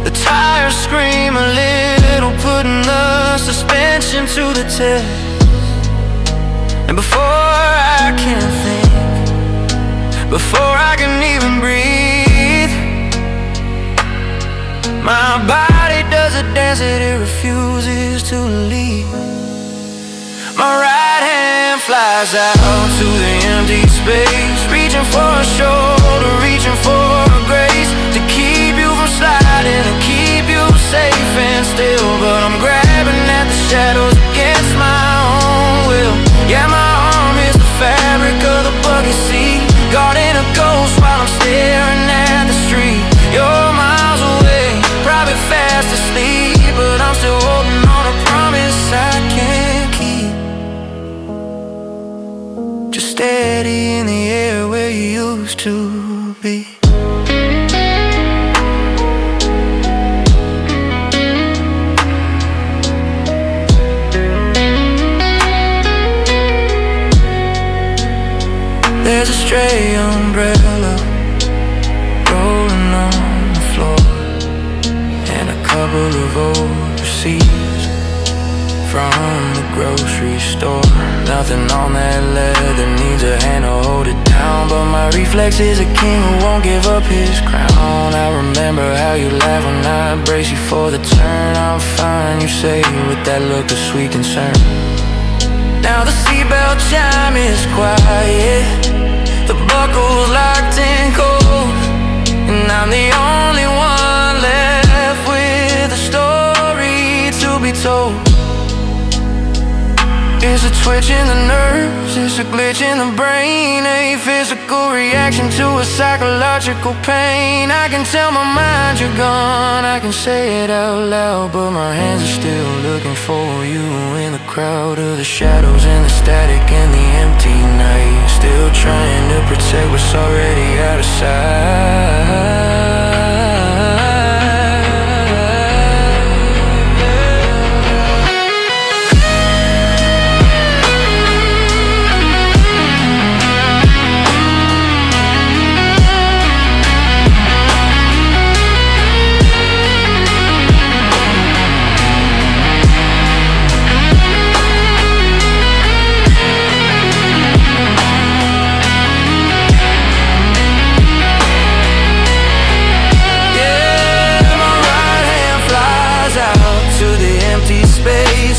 The tires scream a little, putting the suspension to the test. And before I can think, before I can even breathe, my body does a dance that it refuses to leave. My right hand flies out to the empty space, reaching for a shoulder, reaching for a grace to keep you from sliding and keep you safe and still. But I'm grabbing at the shadows against my own will. Yeah, my arm is the fabric of the bucket seat, guarding a ghost while I'm staring to be. There's a stray umbrella rolling on the floor, and a couple of overseas from the grocery store. Nothing on that leather needs a hand to hold it down, but my reflex is a king who won't give up his crown. I remember how you laughed when I brace you for the turn. I'm fine, you say, with that look of sweet concern. Now the seatbelt chime is quiet, the buckle's locked in cold, and I'm the only one left with a story to be told. It's a twitch in the nerves, it's a glitch in the brain, a physical reaction to a psychological pain. I can tell my mind you're gone, I can say it out loud, but my hands are still looking for you in the crowd of the shadows and the static and the empty night. Still trying to protect what's already out of sight.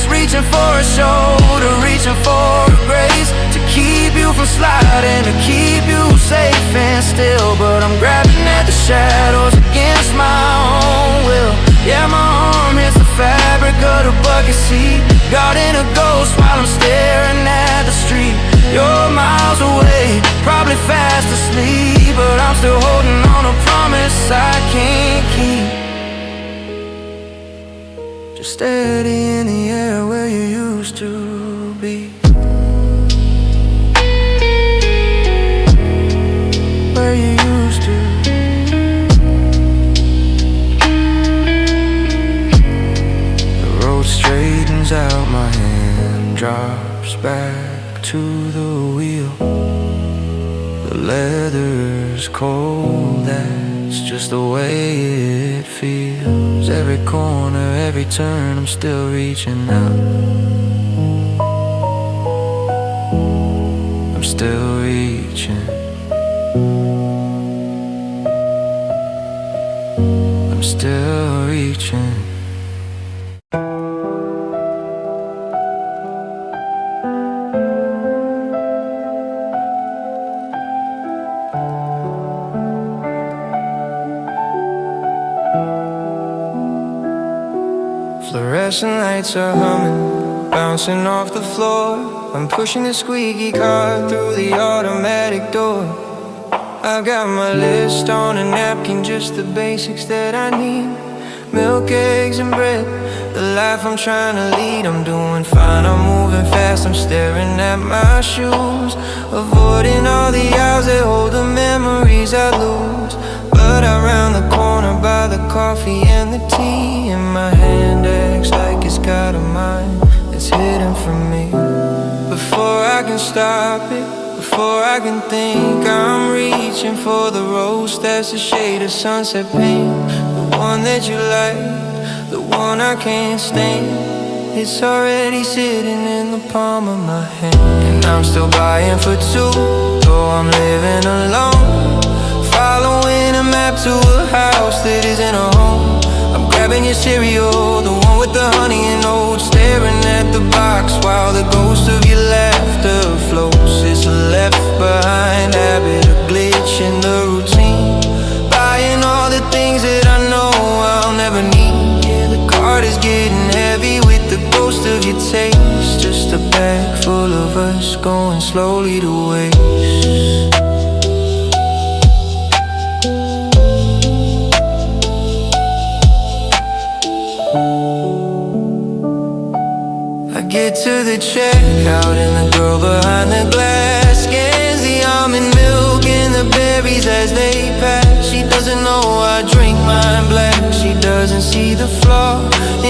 Reaching for a shoulder, reaching for a grace to keep you from sliding, to keep you safe and still. But I'm grabbing at the shadows against my own will. Yeah, my arm hits the fabric of the bucket seat, guarding a ghost while I'm staring at the street. You're miles away, probably fast asleep, but I'm still holding on to a promise I can't keep. Just steady in the air where you used to be. Where you used to. The road straightens out, my hand drops back to the wheel. The leather's cold, that's just the way it feels. Every corner, every turn, I'm still reaching out. I'm still reaching. I'm still reaching. Fluorescent lights are humming, bouncing off the floor. I'm pushing the squeaky car through the automatic door. I've got my list on a napkin, just the basics that I need. Milk, eggs, and bread, the life I'm trying to lead. I'm doing fine, I'm moving fast, I'm staring at my shoes, avoiding all the hours that hold the memories I lose. But I round the corner by the coffee and the tea, and my hand acts like it's got a mind that's hidden from me. Before I can stop it, before I can think, I'm reaching for the rose that's a shade of sunset paint. The one that you like, the one I can't stand. It's already sitting in the palm of my hand. And I'm still buying for two, though I'm living alone, following a map to a house that isn't a home. I'm grabbing your cereal, the one with the honey and oats, staring at the box while the ghost of your laughter floats. It's a left behind habit, a glitch in the routine, buying all the things that I know I'll never need. Yeah, the cart is getting heavy with the ghost of your taste, just a bag full of us going slowly to waste. Get to the checkout and the girl behind the glass scans the almond milk and the berries as they pass. She doesn't know I drink mine black. She doesn't see the flaw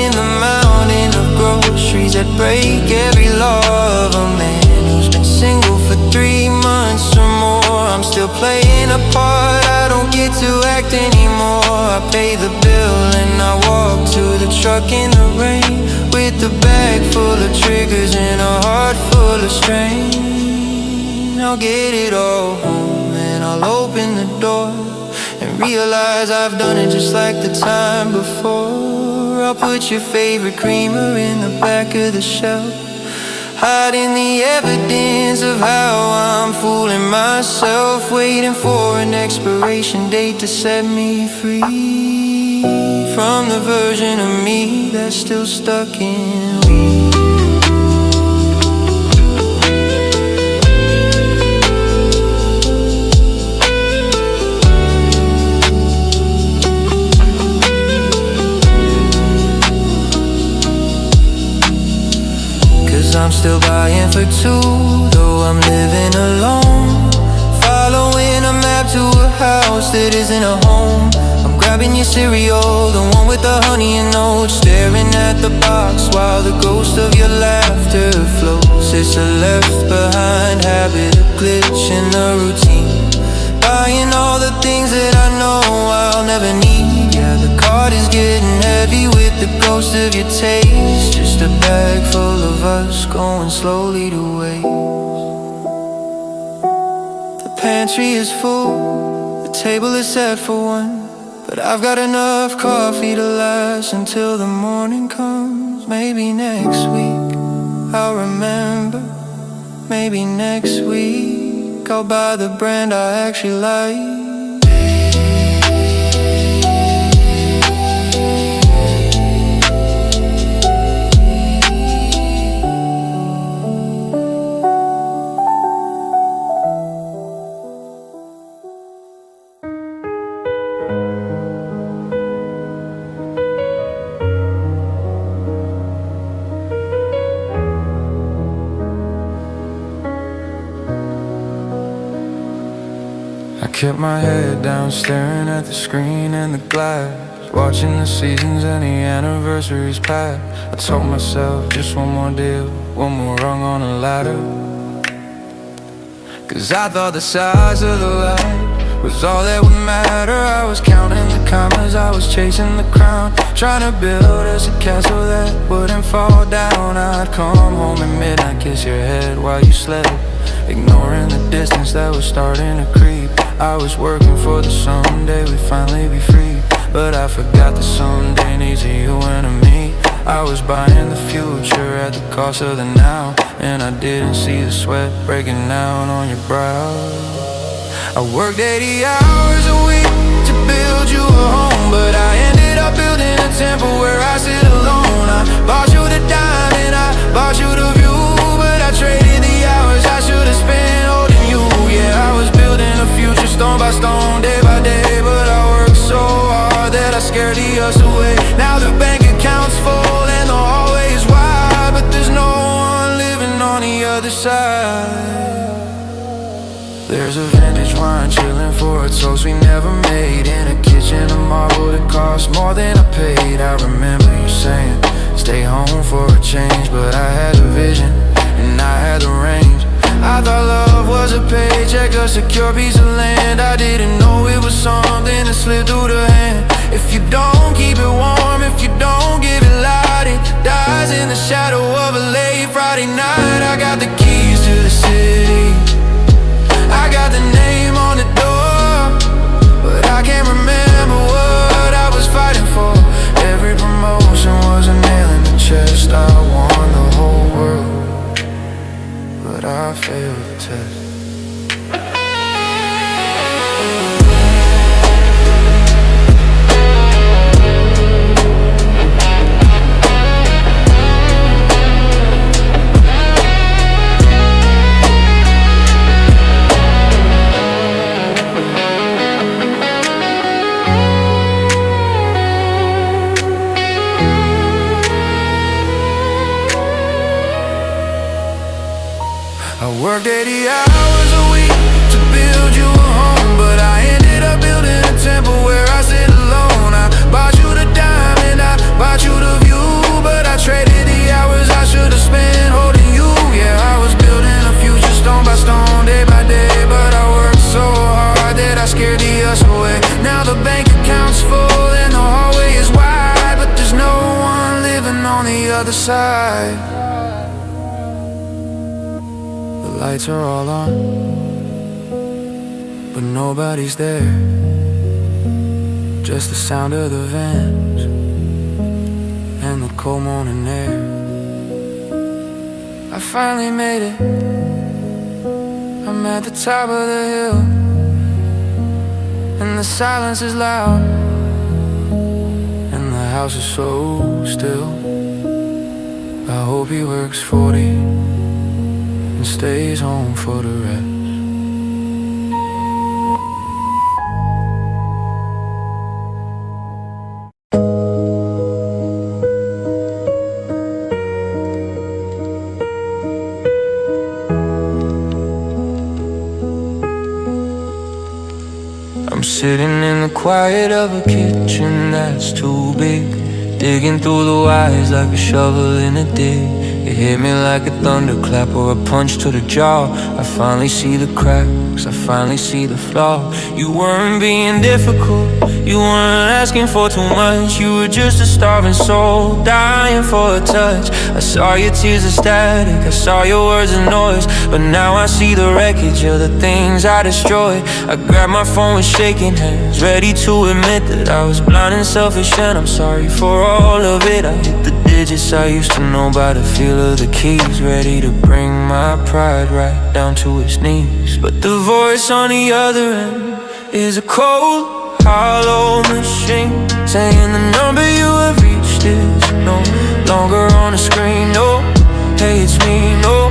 in the mountain of groceries that break every law of a man who's been single for 3 months or more. I'm still playing a part, I don't get to act anymore. I pay the bill and I walk to the truck in the rain, with a bag full of triggers and a heart full of strain. I'll get it all home and I'll open the door and realize I've done it just like the time before. I'll put your favorite creamer in the back of the shelf, hiding the evidence of how I'm fooling myself, waiting for an expiration date to set me free from the version of me that's still stuck in weed. 'Cause I'm still buying for 2, though I'm living alone, following a map to a house that isn't a home. I'm grabbing your cereal, the one with the honey and oats, staring at the box while the ghost of your laughter floats. It's a left behind habit, a glitch in the routine, buying all the things that I know I'll never need. Yeah, the cart is getting heavy with the ghost of your taste, just a bag full of us going slowly to waste. The pantry is full, the table is set for one, but I've got enough coffee to last until the morning comes. Maybe next week I'll remember, maybe next week I'll buy the brand I actually like. I kept my head down, staring at the screen and the glass, watching the seasons and the anniversaries pass. I told myself just one more deal, one more rung on the ladder. 'Cause I thought the size of the light was all that would matter. I was counting the commas, I was chasing the crown, trying to build us a castle that wouldn't fall down. I'd come home at midnight, kiss your head while you slept, ignoring the distance that was starting to creep. I was working for the someday we'd finally be free, but I forgot that someday needs a you and a me. I was buying the future at the cost of the now, and I didn't see the sweat breaking down on your brow. I worked 80 hours a week to build you a home, but I ended up building a temple where I sit alone. I bought you the diamond, I bought you the view, but I traded the hours I should've spent holding you. Yeah, I was building a future stone by stone, day by day, but I worked so hard that I scared the us away. Now the bank account's full and the hallway is wide, but there's no one living on the other side. There's a vintage wine chilling for a toast we never made, in a kitchen of marble that cost more than I paid. I remember you saying, stay home for a change, but I had a vision and I had the range. I thought love was a paycheck, a secure piece of land. I didn't know it was something that slipped through the hand. If you don't keep it warm, if you don't give it light, it dies in the shadow of a late Friday night. I got the keys to the city, I got the name on the door, but I can't remember what I was fighting for. Every promotion was a nail in the chest. I won the whole world, but I failed the test. I worked 80 hours a week to build you a home, but I ended scared to us away. Now the bank account's full and the hallway is wide, but there's no one living on the other side. The lights are all on, but nobody's there. Just the sound of the vans and the cold morning air. I finally made it, I'm at the top of the hill, and the silence is loud, and the house is so still. I hope he works 40 and stays home for the rest. I'm sitting in the quiet of a kitchen that's too big, digging through the wires like a shovel in a dig. It hit me like a thunderclap or a punch to the jaw. I finally see the cracks, I finally see the flaw. You weren't being difficult, you weren't asking for too much. You were just a starving soul, dying for a touch. I saw your tears of static, I saw your words of noise, but now I see the wreckage of the things I destroyed. I grabbed my phone with shaking hands, ready to admit that I was blind and selfish, and I'm sorry for all of it. I hit the digits I used to know by the feel of the keys, ready to bring my pride right down to its knees. But the voice on the other end is a cold, hollow machine, saying the number you have reached is no longer on the screen. No, hey, it's me, no.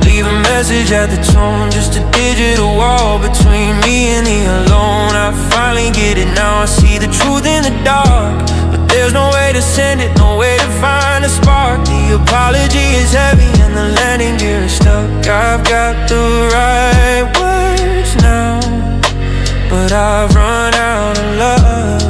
Leave a message at the tone, just a digital wall between me and the alone. I finally get it now, I see the truth in the dark, but there's no way to send it, no way to find a spark. The apology is heavy and the landing gear is stuck. I've got the right words now, but I've run out of love.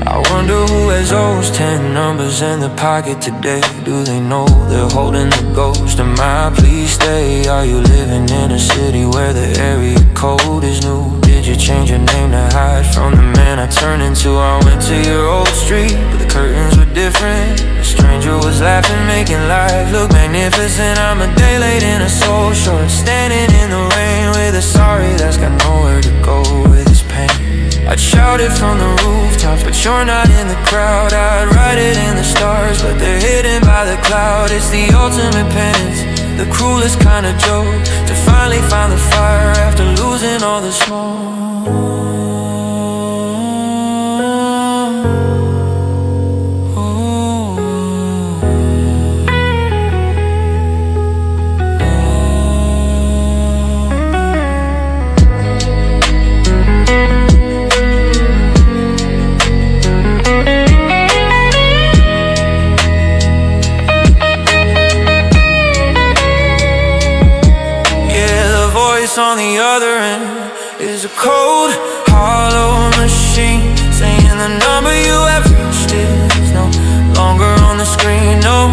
I wonder who has those 10 numbers in their pocket today. Do they know they're holding the ghost of my please stay? Are you living in a city where the area code is new? Did you change your name to hide from the man I turned into? I went to your old street, but the curtains were different. A stranger was laughing, making life look magnificent. I'm a day late and a soul short, standing in the rain with a sorry that's got nowhere to go with his pain. I'd shout it from the rooftops, but you're not in the crowd. I'd write it in the stars, but they're hidden by the cloud. It's the ultimate penance, the cruelest kind of joke, to finally find the fire after losing all the smoke. On the other end is a cold, hollow machine, saying the number you have reached is no longer on the screen. No,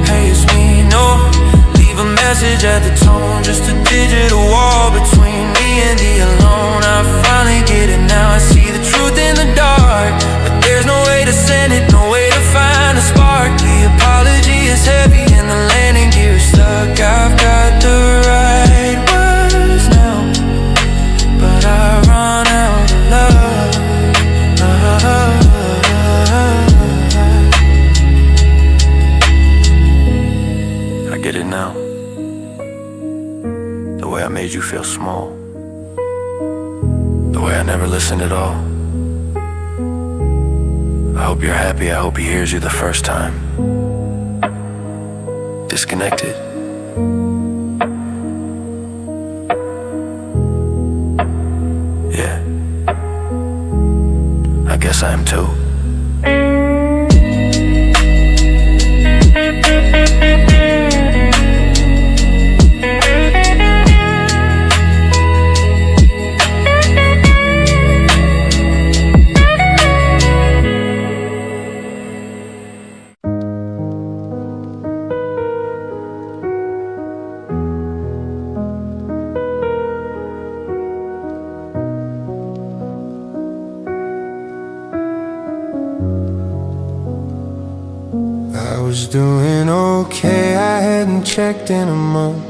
hey, it's me, no. Leave a message at the tone, just a digital wall between me and the alone. I finally get it now, I see the truth in the dark, but there's no way to send it, no way to find a spark. The apology is heavy and the landing gear is stuck. I've got the right words now, but I run out of love. I get it now. The way I made you feel small, the way I never listened at all. I hope you're happy, I hope he hears you the first time. Disconnected. Yeah, I guess I am too. was doing okay, I hadn't checked in a month.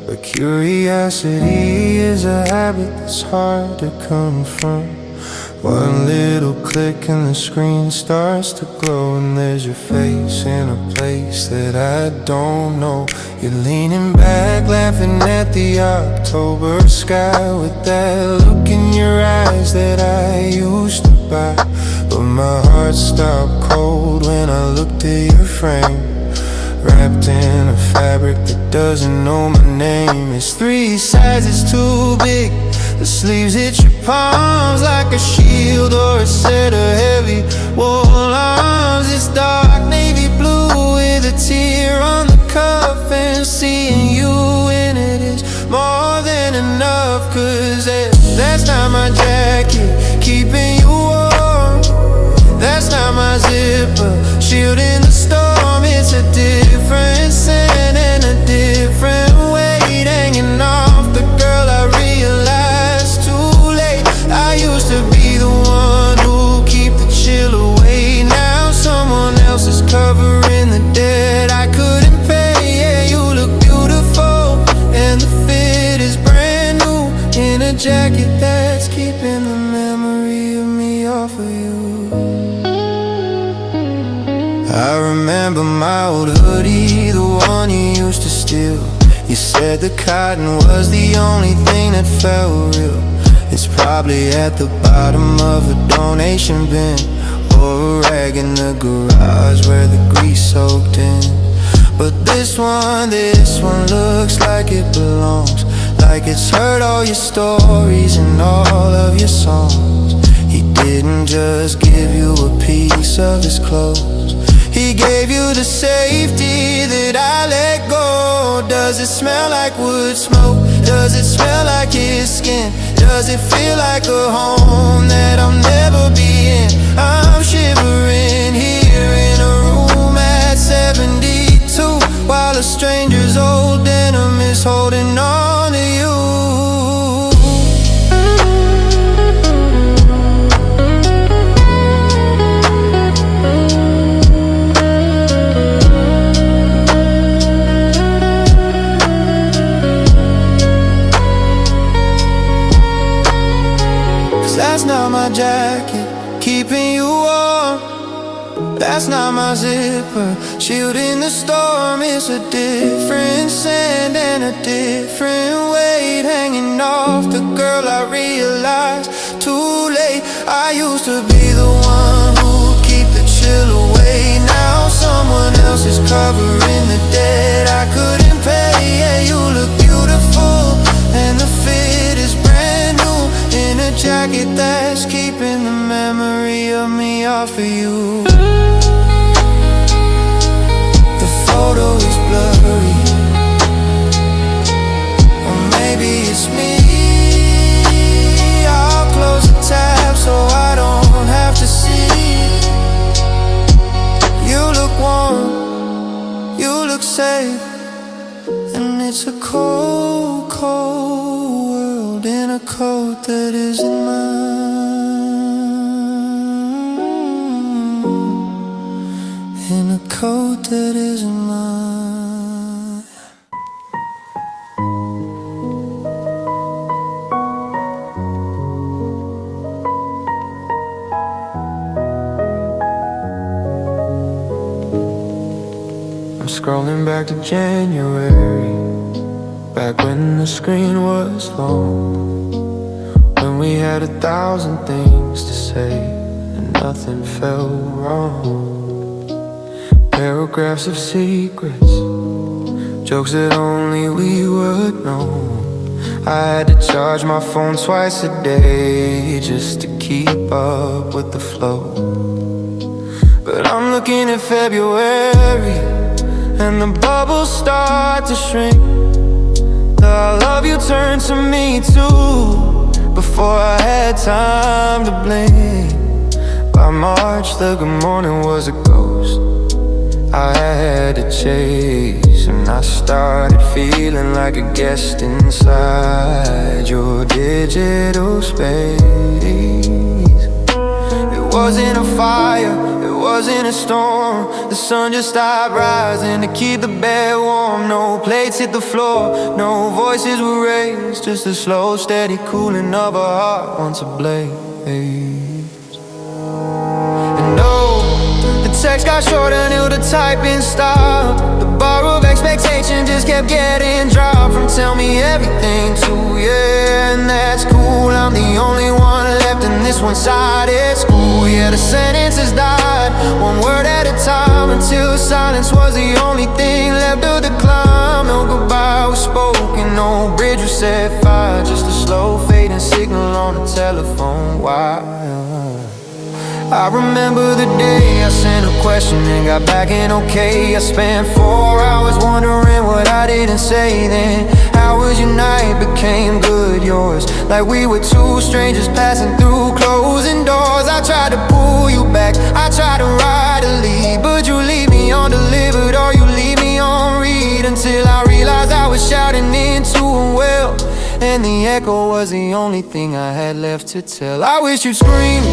But curiosity is a habit that's hard to confront. One little click and the screen starts to glow, and there's your face in a place that I don't know. You're leaning back, laughing at the October sky, with that look in your eyes that I used to buy. But my heart stopped cold when I looked at your frame, wrapped in a fabric that doesn't know my name. It's 3 sizes too big. The sleeves hit your palms like a shield or a set of heavy wool arms. It's dark navy blue with a tear on the cuff, and seeing you in it is more than enough. Cause that's not my jacket, keeping you warm. That's not my zipper, shielding the storm. It's a different scent and a different weight hanging off the girl I realized too late. I used to be the one who keep the chill away. Now someone else is covering the debt I couldn't pay. Yeah, you look beautiful and the fit is brand new, in a jacket that's keeping the memory of me off of you. I remember my old hoodie, the one you used to steal. You said the cotton was the only thing that felt real. It's probably at the bottom of a donation bin, or a rag in the garage where the grease soaked in. But this one looks like it belongs, like it's heard all your stories and all of your songs. He didn't just give you a piece of his clothes, he gave you the safety that I let go. Does it smell like wood smoke? Does it smell like his skin? Does it feel like a home that I'll never be in? I'm shivering here in a room at 72, while a stranger's old denim is holding on to you. That's not my jacket, keeping you warm. That's not my zipper, shielding the storm. It's a different scent and a different weight hanging off the girl I realized too late. I used to be the one who'd keep the chill away. Now someone else is covering the debt I couldn't pay. Yeah, you look beautiful and the fit is brand new, in a jacket that's keeping the memory of me off of you. The photo is blurry, or maybe it's me. I'll close the tab so I don't have to see. You look warm, you look safe, and it's a cold, cold world in a coat that isn't mine, in a coat that isn't mine. I'm scrolling back to January, back when the screen was long, when we had 1,000 things to say and nothing felt wrong. Paragraphs of secrets, jokes that only we would know. I had to charge my phone twice a day just to keep up with the flow. But I'm looking at February, and the bubbles start to shrink. The I love you turned to me too, before I had time to blink. By March, the good morning was a ghost I had to chase, and I started feeling like a guest inside your digital space. It wasn't a fire, it wasn't a storm. The sun just stopped rising to keep the bed warm. No plates hit the floor, no voices were raised, just the slow, steady cooling of a heart once ablaze. And oh, the text got shorter, knew the typing stopped. The bar of expectation just kept getting dropped. From tell me everything to yeah, and that's cool. I'm the only one left in this one-sided school. Yeah, the sentences died, one word at a time, until silence was the only thing left of the climb. No goodbye was spoken, no bridge was set fire, just a slow fading signal on the telephone wire. I remember the day I sent a question and got back in okay. I spent 4 hours wondering what I didn't say then. How was your night became good, yours, like we were two strangers passing through closing doors. I tried to pull you back, I tried to write a lead, but you leave me undelivered or you leave me on read, until I realized I was shouting into a well, and the echo was the only thing I had left to tell. I wish you'd scream,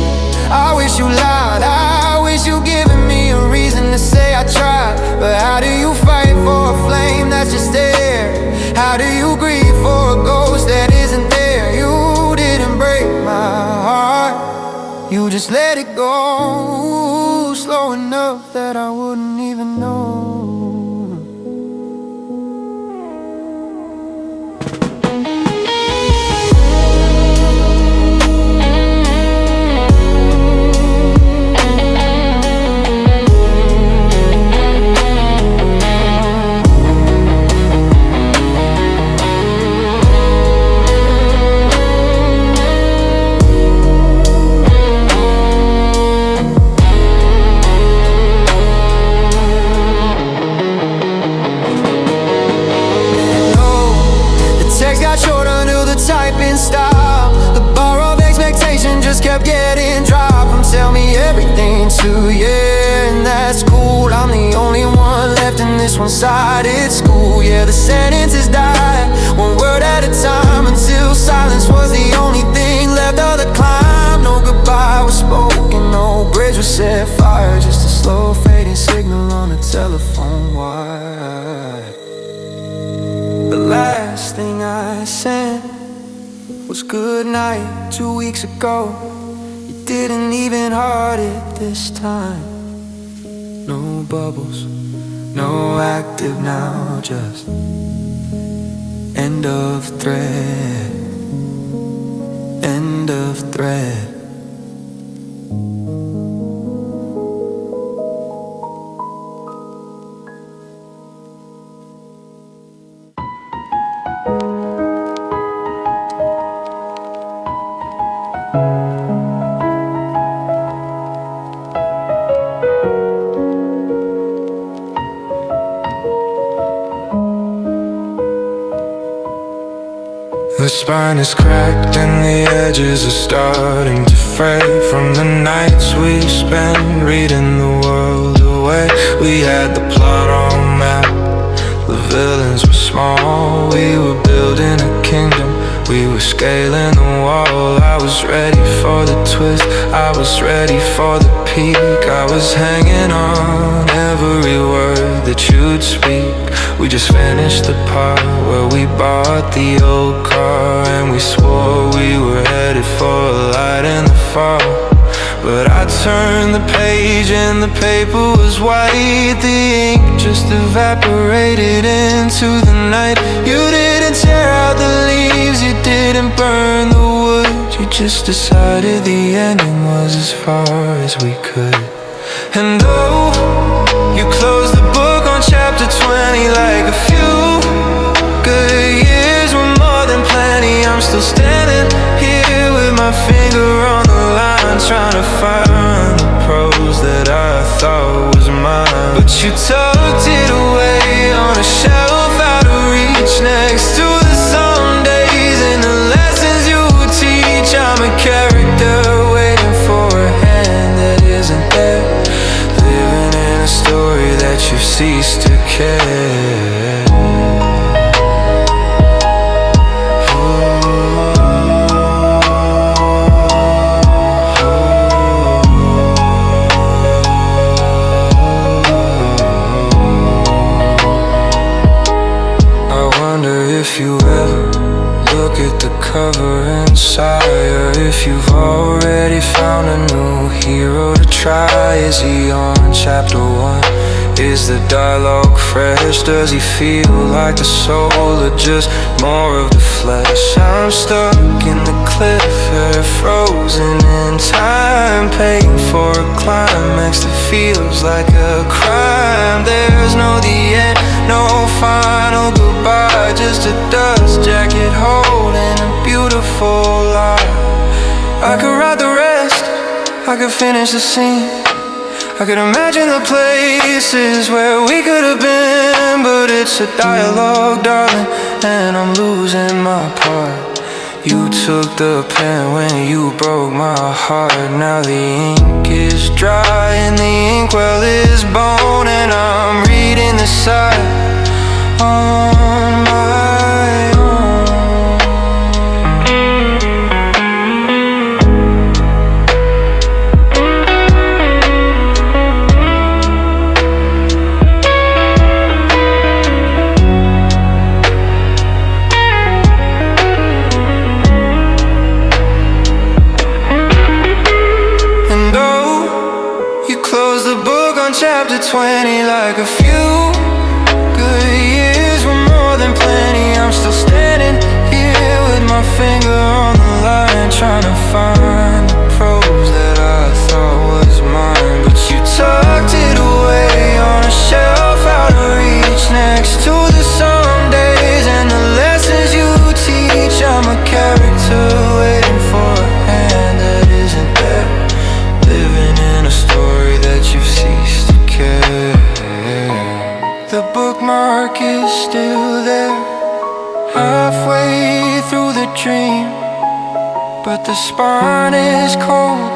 I wish you lied, I wish you'd given me a reason to say I tried. But how do you fight for a flame that's just there? How do you grieve for a ghost that isn't there? You didn't break my heart, you just let it go, slow enough that I wouldn't even know. Kept getting dropped from tell me everything to yeah, and that's cool. I'm the only one left in this one-sided school. Yeah, the sentences died, one word at a time, until silence was the only thing left of the climb. No goodbye was spoken, no bridge was set fire, just a slow fading signal on the telephone wire. The last thing I sent was good night 2 weeks ago. You didn't even heart it this time. No bubbles, no active now, just end of thread, end of thread. The spine is cracked and the edges are starting to fray from the nights we spent reading the world away. We had the plot all mapped, the villains were small. We were building a kingdom, we were scaling the wall. I was ready for the twist, I was ready for the peak. I was hanging on every word that you'd speak. We just finished the part where we bought the old car, and we swore we were headed for a light in the fall. But I turned the page and the paper was white. The ink just evaporated into the night. You didn't tear out the leaves, you didn't burn the wood. You just decided the ending was as far as we could. And oh, you closed the book on chapter 20 like a few good years were more than plenty. I'm still standing here with my finger on the line, trying to find the prose that I thought was mine. But you tucked it away on a shelf out of reach, next to the Sundays and the lessons you would teach. I'm a character waiting for a hand that isn't there, living in a story that you've ceased to care. look at the cover and sigh. If you've already found a new hero to try, is he on chapter 1? Is the dialogue fresh? Does he feel like the soul or just more of the flesh? I'm stuck in the cliff, hair frozen in time, paying for a climax that feels like a crime. There's no the end, no final goodbye, just a dust jacket holding a beautiful lie. I could write the rest, I could finish the scene, I could imagine the places where we could have been, but it's a dialogue, darling, and I'm losing my part. You took the pen when you broke my heart. Now the ink is dry and the inkwell is bone, and I'm reading the side on my own. Chapter 20, like a few good years were more than plenty. I'm still standing here with my finger on the line, trying to find the prose that I thought was mine. But you tucked it away on a shelf out of reach, next to the somedays and the lessons you teach. I'm a character waiting for a hand that isn't there, living in a story that you've ceased. The bookmark is still there, halfway through the dream, but the spine is cold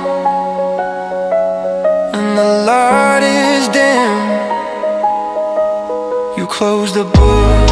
and the light is dim. You close the book